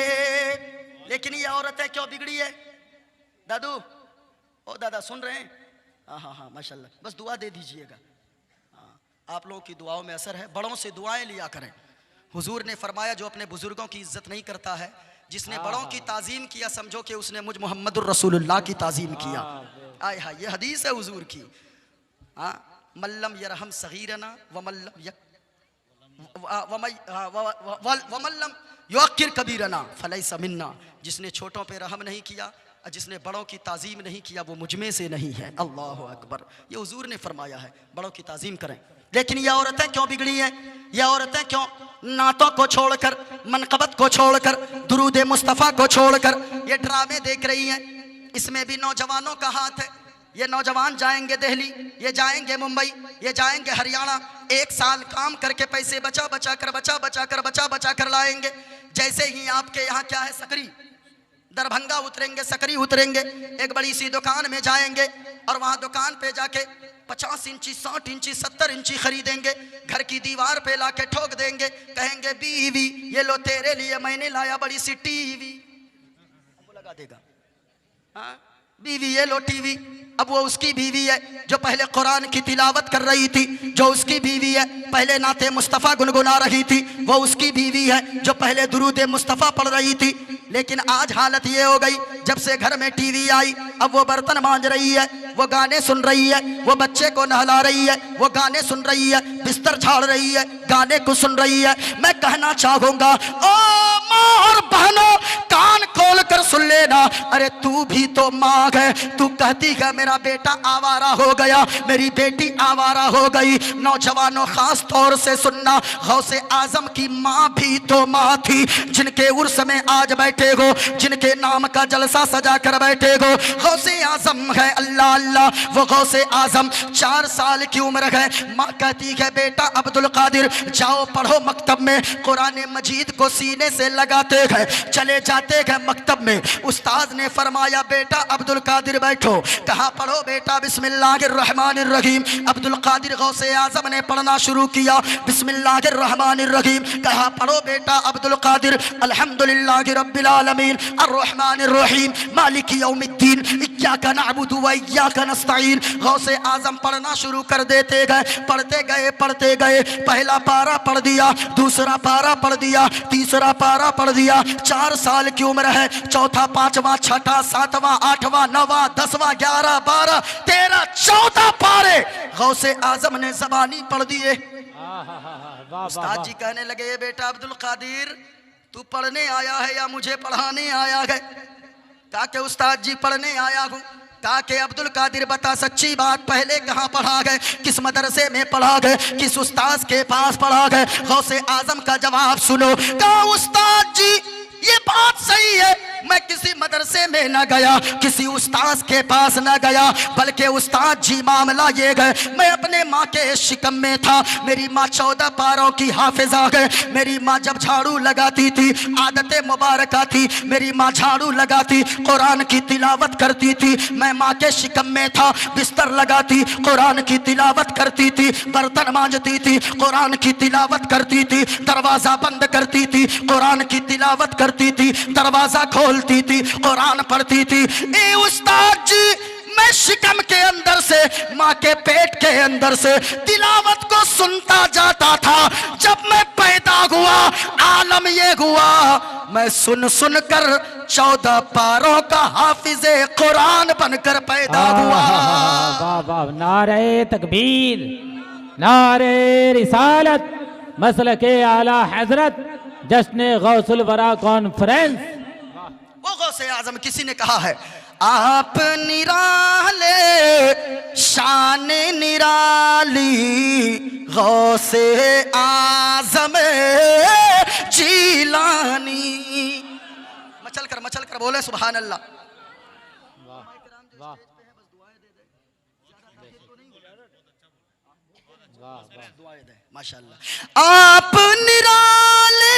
लेकिन ये औरतें क्यों बिगड़ी है? दादू, ओ दादा सुन रहे हैं? हाँ हाँ हाँ माशाल्लाह, बस दुआ दे दीजिएगा। आप लोगों की दुआओं में असर है, बड़ों से दुआएं लिया करें। हुजूर ने फरमाया जो अपने बुजुर्गों की इज्जत नहीं करता है, जिसने बड़ों की ताजीम किया समझो कि उसने मुझ मोहम्मदुर रसूलुल्लाह की ताजीम किया। आय हाय ये हदीस है हुजूर की। हाँ मल्लम यरहम सगीरना वमल्लम युअक्किर कबीरना फलैसा मिन्ना, जिसने छोटों पे रहम नहीं किया, जिसने बड़ों की ताजीम नहीं किया, वो मुझ में से नहीं है। अल्लाह अकबर, ये हुजूर ने फरमाया है, बड़ों की ताजीम करें। लेकिन ये औरतें क्यों बिगड़ी हैं? ये औरतें क्यों नातों को छोड़कर, मनकबत को छोड़कर, दुरूद मुस्तफ़ा को छोड़कर ये ड्रामे देख रही हैं? इसमें भी नौजवानों का हाथ है। ये नौजवान जाएंगे दिल्ली, ये जाएंगे मुंबई, ये जाएंगे हरियाणा, एक साल काम करके पैसे बचा बचा कर लाएंगे। जैसे ही आपके यहाँ क्या है, सकरी दरभंगा उतरेंगे, सकरी उतरेंगे, एक बड़ी सी दुकान में जाएंगे और वहाँ दुकान पे जाके 50 इंची 60 इंची 70 इंची खरीदेंगे, घर की दीवार पे लाके ठोक देंगे, कहेंगे बीवी ये लो तेरे लिए मैंने लाया बड़ी सी टीवी, वो लगा देगा। हाँ बीवी ये लो टीवी। अब वो उसकी बीवी है जो पहले कुरान की तिलावत कर रही थी, जो उसकी बीवी है पहले नाते मुस्तफ़ा गुनगुना रही थी, वो उसकी बीवी है जो पहले दुरूद मुस्तफ़ा पढ़ रही थी। लेकिन आज हालत ये हो गई, जब से घर में टीवी आई, अब वो बर्तन मांज रही है, वो गाने सुन रही है, वो बच्चे को नहला रही है, वो गाने सुन रही है, बिस्तर झाड़ रही है, गाने को सुन रही है। मैं कहना चाहूंगा ओ माँ और बहनों, कान खोल कर सुन लेना, अरे तू भी तो माँ है, तू कहती है मेरा बेटा आवारा हो गया, मेरी बेटी आवारा हो गई। नौजवानों खास तौर से सुनना, गौसे आजम की माँ भी तो माँ थी, जिनके उर्स में आज बैठे हो, जिनके नाम का जलसा सजा कर बैठे हो, गौसे आजम है। अल्लाह अल्लाह, वो गौसे आजम 4 साल की उम्र है, माँ कहती है बेटा अब्दुल कादिर जाओ पढ़ो मकतब में, कुरान मजीद को सीने से लगाते गए, चले जाते गए मकतब में। उस्ताद ने फरमाया बेटा अब्दुल कादिर बैठो, कहा पढ़ो बेटा बिस्मिल्लाहिर्रहमानिर्रहीम। अब्दुल कादिर गौसे आजम ने पढ़ना शुरू किया, बिस्मिल्लाहिर्रहमानिर्रहीम, कहा पढ़ो बेटा अब्दुल कादिर अल्हम्दुलिल्लाहि रब्बिल आलमीन अर्रहमानिर्रहीम मालिकी यौमिद्दीन इय्याका नअबुदु व इय्याका नस्तईन। गौसे आजम पढ़ना शुरू कर देते गए, पढ़ते गए, पहला पारा पढ़ दिया, दूसरा पारा पढ़ दिया, तीसरा पारा पढ़ दिया। 4 साल की उम्र है, चौथा, पांचवा, छठा, सातवां, आठवां, 9वां, 10वां, 11, 12, 13, 14 पारे गौसे आजम ने ज़बानी पढ़ दिए। उस्ताद जी कहने लगे बेटा अब्दुल कादिर तू पढ़ने आया है या मुझे पढ़ाने आया है? कहा कि उस्ताद जी पढ़ने आया हूँ। कहा कि अब्दुल कादिर बता सच्ची बात, पहले कहाँ पढ़ा गए, किस मदरसे में पढ़ा गए, किस उस्ताद के पास पढ़ा गए? गौसे आजम का जवाब सुनो। कहा उस्ताद जी ये बात सही है, मैं किसी मदरसे में न गया, किसी उस्ताद के पास न गया, बल्कि उस्ताद जी मामला ये गए, मैं अपने माँ के शिकम में था। मेरी माँ 14 पारों की हाफिजा है। मेरी माँ जब झाड़ू लगाती थी, आदतें मुबारका थी, मेरी माँ झाड़ू लगाती, कुरान की तिलावत करती थी। मैं माँ के शिकम में था, बिस्तर लगाती, कुरान की तिलावत करती थी, बर्तन मांजती थी, कुरान की तिलावत करती थी, दरवाजा बंद करती थी, कुरान की तिलावत करती थी, दरवाजा खोलती थी, कुरान पढ़ती थी। ए उस्ताद जी मैं शिकम के अंदर से, माँ के पेट के अंदर से तिलावत को सुनता जाता था। जब मैं पैदा हुआ आलम ये हुआ, मैं सुन सुन कर 14 पारों का हाफिजे कुरान बनकर पैदा हुआ।
वाह वाह, नारे तकबीर, नारे रिसालत, मसलके आला हजरत, जश्न गौसुल वरा कॉन्फ्रेंस।
वो गौसे आजम किसी ने कहा है, आप निराले शान निराली, गौसे आजम जीलानी। मचल कर बोले सुभान अल्लाह।
वाह
माशाअल्लाह। आप निराले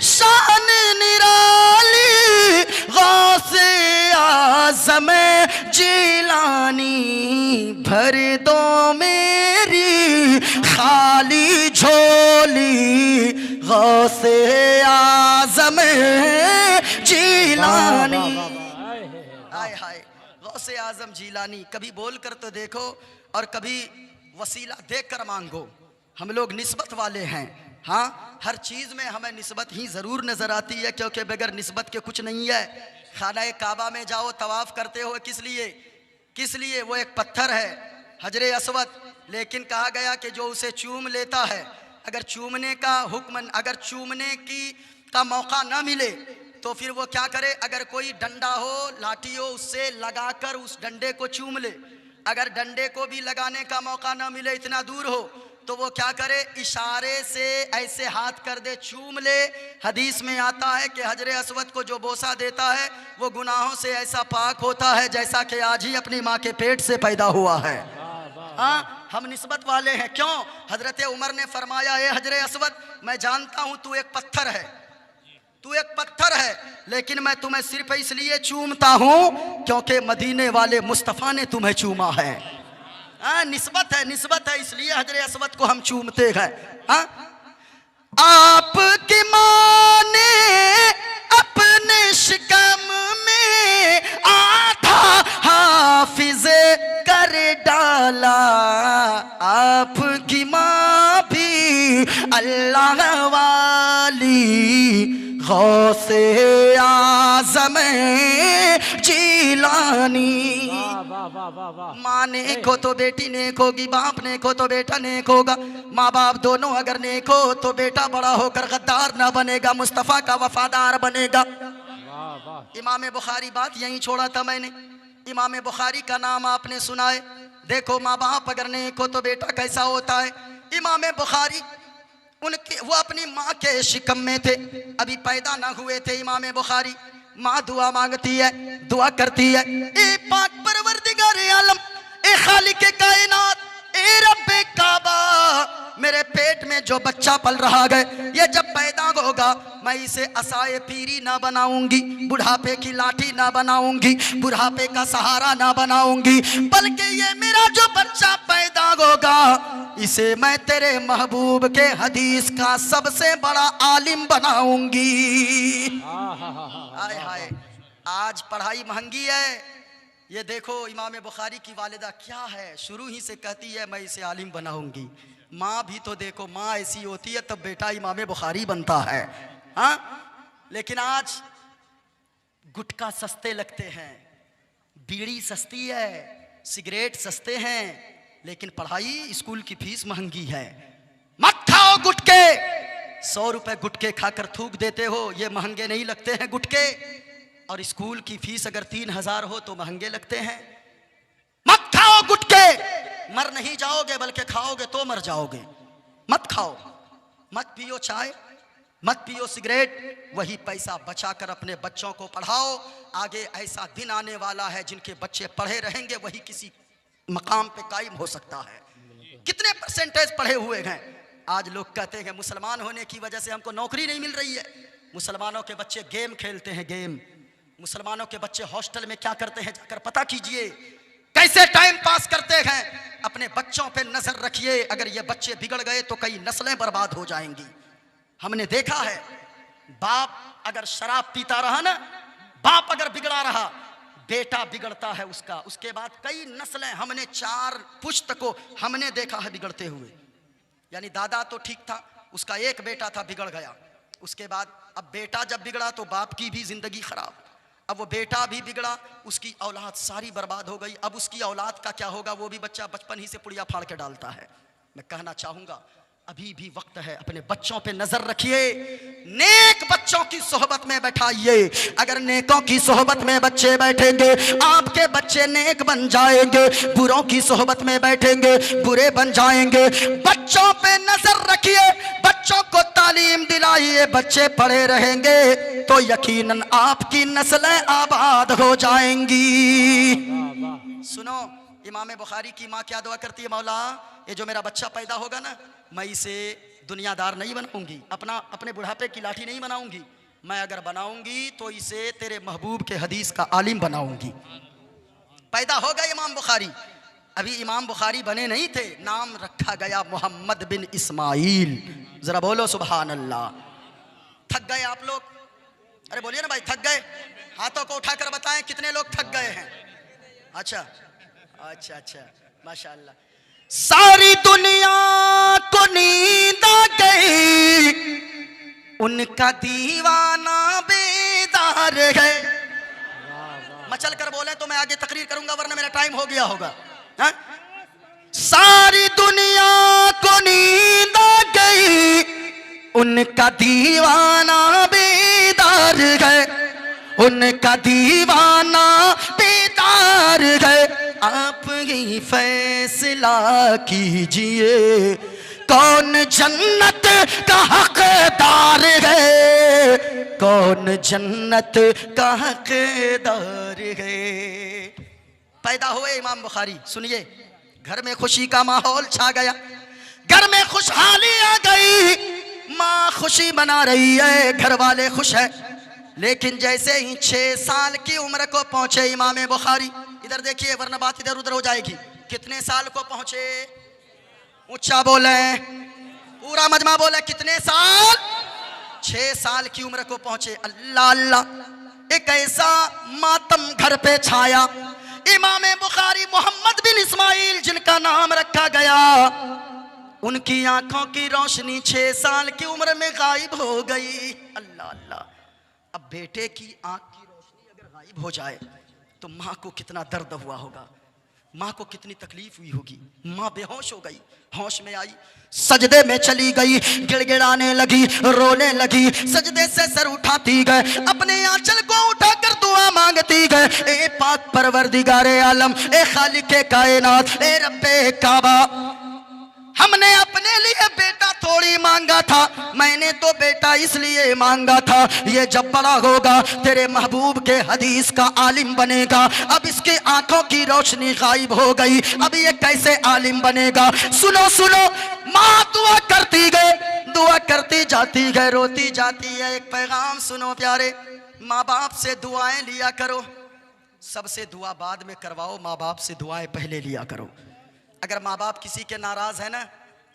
शान निराली, गौसे आज़म जिलानी, भर दो मेरी खाली झोली, गौसे आज़म जिलानी। हाय हाय, गौसे आज़म जिलानी। कभी बोल कर तो देखो और कभी वसीला देख कर मांगो। हम लोग निस्बत वाले हैं। हाँ, हर चीज़ में हमें निस्बत ही ज़रूर नज़र आती है, क्योंकि बगैर निस्बत के कुछ नहीं है। खाना काबा में जाओ, तवाफ़ करते हो, किस लिए? वो एक पत्थर है, हजरे अस्वद, लेकिन कहा गया कि जो उसे चूम लेता है, अगर चूमने का हुक्म, अगर चूमने का मौका ना मिले तो फिर वो क्या करे? अगर कोई डंडा हो, लाठी हो, उससे लगाकर उस डंडे को चूम ले। अगर डंडे को भी लगाने का मौका ना मिले, इतना दूर हो, तो वो क्या करे? इशारे से ऐसे हाथ कर दे, चूम ले। हदीस में आता है कि हजरे अस्वद को जो बोसा देता है वो गुनाहों से ऐसा पाक होता है जैसा कि आज ही अपनी माँ के पेट से पैदा हुआ है। हाँ, हम निस्बत वाले हैं। क्यों? हजरत उमर ने फरमाया, ए हजरे अस्वद, मैं जानता हूँ तू एक पत्थर है, लेकिन मैं तुम्हें सिर्फ इसलिए चूमता हूँ क्योंकि मदीने वाले मुस्तफ़ा ने तुम्हें चूमा है। निस्बत है, इसलिए हजरे अस्वद को हम चूमते हैं। आपकी माँ ने अपने शिकम में आधा हाफिज़े कर डाला, आपकी माँ भी अल्लाह वाली, गौसे आज़म जिलानी। माँ ने को तो बेटी नेक होगी, बाप ने को तो बेटा नेक होगा। माँ बाप दोनों अगर नेक हो तो बेटा बड़ा होकर गद्दार ना बनेगा, मुस्तफ़ा का वफादार बनेगा। इमाम बुखारी, बात यहीं छोड़ा था मैंने। इमाम बुखारी का नाम आपने सुना है। देखो, माँ बाप अगर नेक हो तो बेटा कैसा होता है। इमाम बुखारी वो अपनी माँ के शिकम में थे, अभी पैदा ना हुए थे इमाम बुखारी। माँ दुआ मांगती है, दुआ करती है, ए पाक परवरदिगार आलम, ए खालिक कायनात, ए रब्बे काबा, मेरे पेट में जो बच्चा पल रहा है, ये जब पैदा होगा मैं इसे असाए पीरी ना बनाऊंगी, बुढ़ापे की लाठी ना बनाऊंगी, बुढ़ापे का सहारा ना बनाऊंगी, बल्कि ये मेरा जो बच्चा पैदा होगा इसे मैं तेरे महबूब के हदीस का सबसे बड़ा आलिम बनाऊंगी। हाय हाय, आज पढ़ाई महंगी है। ये देखो, इमाम बुखारी की वालिदा क्या है, शुरू ही से कहती है मैं इसे आलिम बनाऊंगी। माँ भी तो देखो, माँ ऐसी होती है तब बेटा इमाम बुखारी बनता है। हाँ, लेकिन आज गुटखा सस्ते लगते हैं, बीड़ी सस्ती है, सिगरेट सस्ते हैं, लेकिन पढ़ाई, स्कूल की फीस महंगी है। मत खाओ गुटके, 100 रुपए गुटके खाकर थूक देते हो, ये महंगे नहीं लगते हैं गुटके। और स्कूल की फीस अगर 3000 हो तो महंगे लगते हैं। मत खाओ गुटखे, मर नहीं जाओगे बल्कि खाओगे तो मर जाओगे। मत खाओ, मत पियो चाय, मत पियो सिगरेट। वही पैसा बचाकर अपने बच्चों को पढ़ाओ। आगे ऐसा दिन आने वाला है जिनके बच्चे पढ़े रहेंगे वही किसी मकाम पे कायम हो सकता है। कितने परसेंटेज पढ़े हुए हैं? आज लोग कहते हैं मुसलमान होने की वजह से हमको नौकरी नहीं मिल रही है। मुसलमानों के बच्चे गेम खेलते हैं, गेम। मुसलमानों के बच्चे हॉस्टल में क्या करते हैं जाकर पता कीजिए, कैसे टाइम पास करते हैं। अपने बच्चों पे नजर रखिए, अगर ये बच्चे बिगड़ गए तो कई नस्लें बर्बाद हो जाएंगी। हमने देखा है, बाप अगर शराब पीता रहा ना, बाप अगर बिगड़ा रहा, बेटा बिगड़ता है उसका। उसके बाद कई नस्लें, हमने 4 पुश्त को हमने देखा है बिगड़ते हुए। यानी दादा तो ठीक था, उसका एक बेटा था बिगड़ गया। उसके बाद अब बेटा जब बिगड़ा तो बाप की भी जिंदगी खराब। अब वो बेटा भी बिगड़ा, उसकी औलाद सारी बर्बाद हो गई। अब उसकी औलाद का क्या होगा? वो भी बच्चा बचपन ही से पुड़िया फाड़ के डालता है। मैं कहना चाहूँगा अभी भी वक्त है, अपने बच्चों पे नजर रखिए, नेक बच्चों की सोहबत में बैठाइए। अगर नेकों की सोहबत में बच्चे बैठेंगे आपके बच्चे नेक बन जाएंगे, बुरों की सोहबत में बैठेंगे बुरे बन जाएंगे। बच्चों पे नजर रखिए, बच्चों को तालीम दिलाइए, बच्चे पढ़े रहेंगे तो यकीनन आपकी नस्लें आबाद हो जाएंगी। सुनो, इमाम बुखारी की माँ क्या दुआ करती है, मौला ये जो मेरा बच्चा पैदा होगा ना, मैं इसे दुनियादार नहीं बनाऊंगी, अपने बुढ़ापे की लाठी नहीं बनाऊंगी, मैं अगर बनाऊंगी तो इसे तेरे महबूब के हदीस का आलिम बनाऊंगी। पैदा हो गए इमाम बुखारी। अभी इमाम बुखारी बने नहीं थे, नाम रखा गया मोहम्मद बिन इस्माइल। जरा बोलो सुभान अल्लाह। थक गए आप लोग? अरे बोलिए ना भाई, थक गए? हाथों को उठाकर बताएं कितने लोग थक गए हैं। अच्छा अच्छा अच्छा, माशाअल्लाह। सारी दुनिया को नींद आ गई, उनका दीवाना बेदार है। मचल कर बोले तो मैं आगे तकरीर करूंगा, वरना मेरा टाइम हो गया होगा। हा? सारी दुनिया को नींद आ गई, उनका दीवाना बेदार है, उनका दीवाना बेदार है। आप ही फैसला कीजिए, कौन जन्नत का हकदार है, कौन जन्नत का हकदार है। पैदा हुए इमाम बुखारी। सुनिए, घर में खुशी का माहौल छा गया, घर में खुशहाली आ गई, माँ खुशी मना रही है, घर वाले खुश है। लेकिन जैसे ही 6 साल की उम्र को पहुंचे इमाम बुखारी, इधर देखिए वरना बात इधर उधर हो जाएगी। कितने साल को पहुंचे? ऊंचा बोले, पूरा मजमा बोले, कितने साल? 6 साल की उम्र को पहुंचे। अल्लाह अल्लाह, एक ऐसा मातम घर पे छाया। इमाम बुखारी मोहम्मद बिन इस्माइल जिनका नाम रखा गया, उनकी आंखों की रोशनी 6 साल की उम्र में गायब हो गई। अल्लाह अल्लाह। अब बेटे की आंख की रोशनी अगर गायब हो जाए तो माँ को कितना दर्द हुआ होगा, माँ को कितनी तकलीफ हुई होगी। माँ बेहोश हो गई, होश में आई, सजदे में चली गई, गिड़गिड़ाने लगी, रोने लगी, सजदे से सर उठाती गए, अपने आंचल को उठाकर दुआ मांगती गए। ए पाक परवरदिगारे आलम, ए खालिके कायनात, ए रब्बे काबा, हमने अपने लिए बेटा थोड़ी मांगा था, मैंने तो बेटा इसलिए मांगा था, ये जब बड़ा होगा तेरे महबूब के हदीस का आलिम बनेगा। अब इसकी आंखों की रोशनी गायब हो गई, अब ये कैसे आलिम बनेगा? सुनो सुनो, माँ दुआ करती गए, दुआ करती जाती है, रोती जाती है। एक पैगाम सुनो प्यारे, माँ बाप से दुआएं लिया करो, सबसे दुआ बाद में करवाओ, माँ बाप से दुआएं पहले लिया करो। अगर माँ बाप किसी के नाराज है ना,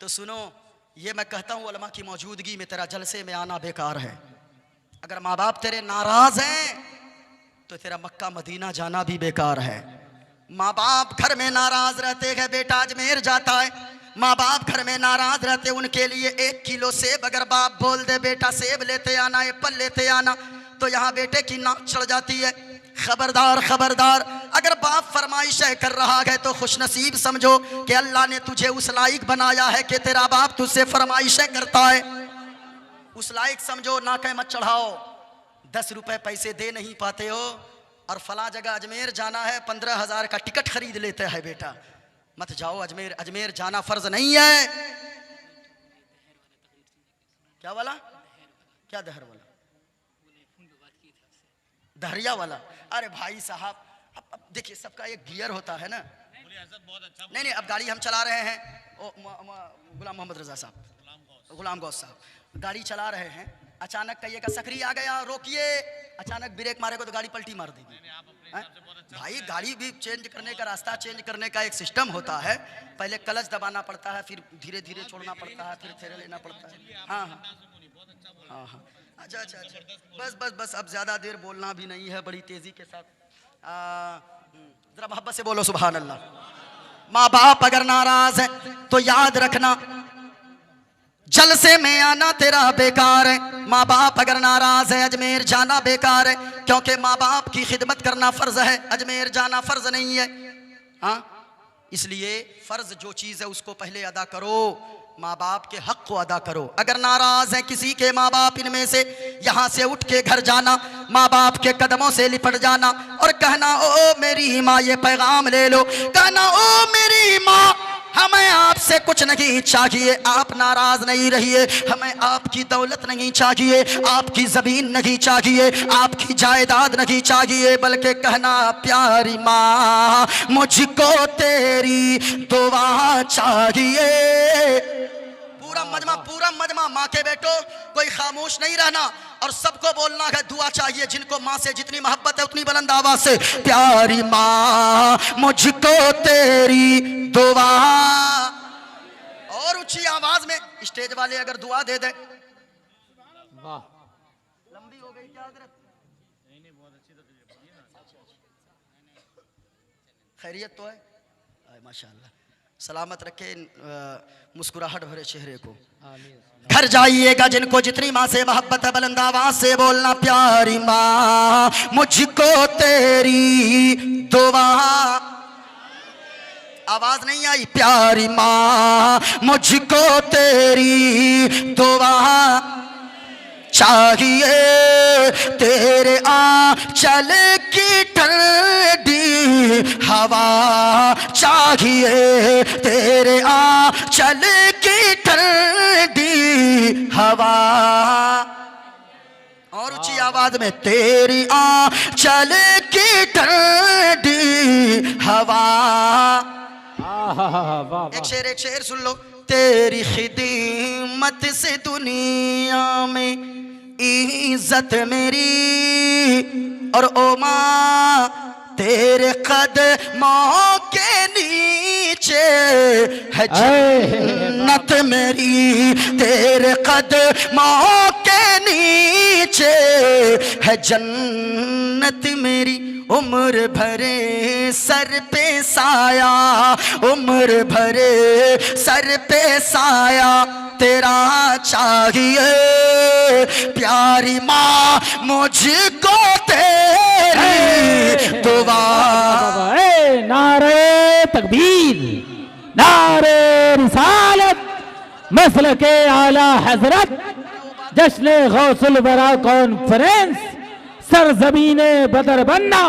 तो सुनो, ये मैं कहता हूँ उलमा की मौजूदगी में तेरा जलसे में आना बेकार है। अगर माँ बाप तेरे नाराज हैं तो तेरा मक्का मदीना जाना भी बेकार है। माँ बाप घर में नाराज रहते हैं, बेटा अजमेर जाता है, माँ बाप घर में नाराज रहते, उनके लिए 1 किलो सेब अगर बाप बोल दे बेटा सेब लेते आना, एप्पल लेते आना, तो यहाँ बेटे की नाक चढ़ जाती है। खबरदार खबरदार, अगर बाप फरमाइशें कर रहा है तो खुशनसीब समझो कि अल्लाह ने तुझे उस लायक बनाया है कि तेरा बाप तुझसे फरमाइशें करता है। उस लायक समझो, नाके मत चढ़ाओ। 10 रुपए पैसे दे नहीं पाते हो और फला जगह अजमेर जाना है 15,000 का टिकट खरीद लेते हैं बेटा, मत जाओ अजमेर। अजमेर जाना फर्ज नहीं है। क्या वाला? क्या दहर वाला? दहरिया वाला? अरे भाई साहब, अब देखिए सबका एक गियर होता है ना। नहीं नहीं, अब गाड़ी हम चला रहे हैं, गुलाम मोहम्मद रजा साहब, गुलाम गौस साहब गाड़ी चला रहे हैं, अचानक कहिएगा सकरी आ गया रोकिए, अचानक ब्रेक मारेगा तो गाड़ी पलटी मार देगी। भाई गाड़ी भी चेंज करने का, रास्ता चेंज करने का एक सिस्टम होता है। पहले क्लच दबाना पड़ता है, फिर धीरे धीरे छोड़ना पड़ता है, फिर फेरे लेना पड़ता है। हाँ हाँ हाँ हाँ, अच्छा अच्छा अच्छा, बस बस बस, अब ज़्यादा देर बोलना भी नहीं है, बड़ी तेज़ी के साथ ज़रा मोहब्बत से बोलो सुभान अल्लाह। माँ बाप अगर नाराज़ है तो याद रखना जलसे में आना तेरा बेकार है। माँ बाप अगर नाराज है अजमेर जाना बेकार है, क्योंकि माँ बाप की खिदमत करना फर्ज है, अजमेर जाना फर्ज नहीं है। हाँ, इसलिए फर्ज जो चीज़ है उसको पहले अदा करो, माँ बाप के हक को अदा करो। अगर नाराज है किसी के माँ बाप इनमें से, यहाँ से उठ के घर जाना, माँ बाप के कदमों से लिपट जाना और कहना ओ मेरी माँ ये पैगाम ले लो, कहना ओ मेरी माँ हमें आपसे कुछ नहीं चाहिए, आप नाराज नहीं रहिए, हमें आपकी दौलत नहीं चाहिए, आपकी जमीन नहीं चाहिए, आपकी जायदाद नहीं चाहिए, बल्कि कहना प्यारी माँ मुझको तेरी दुआ चाहिए। पूरा मजमा माँ के बेटो कोई खामोश नहीं रहना और सबको बोलना है दुआ चाहिए। जिनको माँ से जितनी मोहब्बत है उतनी बुलंद आवाज से प्यारी माँ मुझको तेरी दुआ, और ऊंची आवाज में स्टेज वाले अगर दुआ दे दे।
वाह,
लंबी हो गई क्या हजरत?
नहीं बहुत अच्छी तो
खैरियत तो है माशाल्लाह। सलामत रखे मुस्कुराहट भरे चेहरे को। घर जाइएगा जिनको जितनी माँ से मोहब्बत है बुलंद आवाज से बोलना प्यारी माँ मुझको तेरी दुआ। आवाज नहीं आई? प्यारी माँ मुझको तेरी दुआ चाहिए, तेरे आंचल की ठंडी हवा चाहिए, तेरे आंचल की ठंडी हवा, और ऊंची आवाज में तेरी आंचल की ठंडी हवा। एक शेर सुन लो। तेरी खिदमत से दुनिया में इज्जत मेरी, और ओ माँ तेरे कदमों के नीचे है जन्नत मेरी, तेरे कदमों के नीचे है जन्नत मेरी। उम्र भरे सर पे साया, उम्र भरे सर पे साया तेरा चाहिए, प्यारी माँ मुझको तेरी दुआ।
नारे तकबीर, नारे रिसालत, मसलके आला हजरत, जश्न गौसुल बरा कॉन्फ्रेंस, सरजमीने बदर बनना।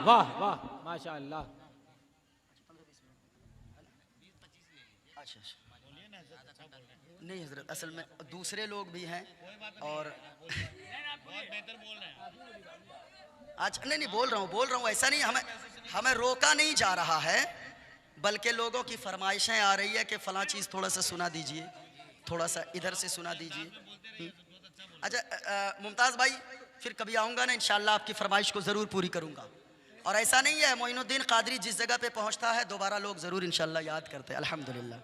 वाह वाह माशाअल्लाह।
नहीं हजरत, असल में दूसरे लोग भी हैं और आज नहीं बोल रहा हूँ ऐसा नहीं, हमें रोका नहीं जा रहा है, बल्कि लोगों की फरमाइशें आ रही है कि फलां चीज़ थोड़ा सा सुना दीजिए, थोड़ा सा इधर से सुना दीजिए। अच्छा मुमताज़ भाई, फिर कभी आऊँगा ना इंशाल्लाह आपकी फरमाइश को ज़रूर पूरी करूँगा। और ऐसा नहीं है, मोइनुद्दीन कादरी जिस जगह पे पहुँचता है दोबारा लोग ज़रूर इंशाल्लाह याद करते हैं अल्हम्दुलिल्लाह।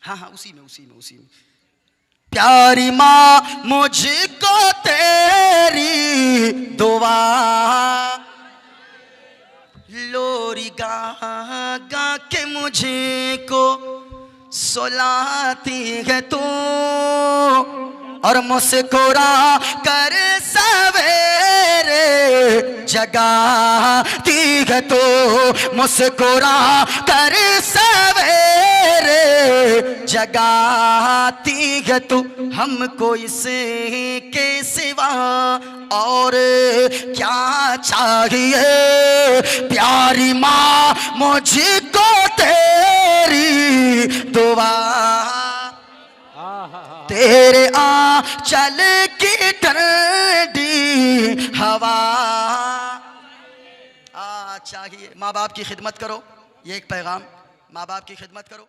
हाँ हाँ उसी में। प्यारी माँ मुझको तेरी दुआ, लोरी गा गा के मुझको सुलाती है तू, और मुस्कुरा कर सवेरे जगाती है तू, मुस्कुरा कर सवेरे जगाती है तू हमको इसके सिवा और क्या चाहिए प्यारी माँ मुझको तेरी दुआ तेरे आंचल की ठंडी हवा चाहिए। माँ बाप की खिदमत करो, ये एक पैगाम, माँ बाप की खिदमत करो।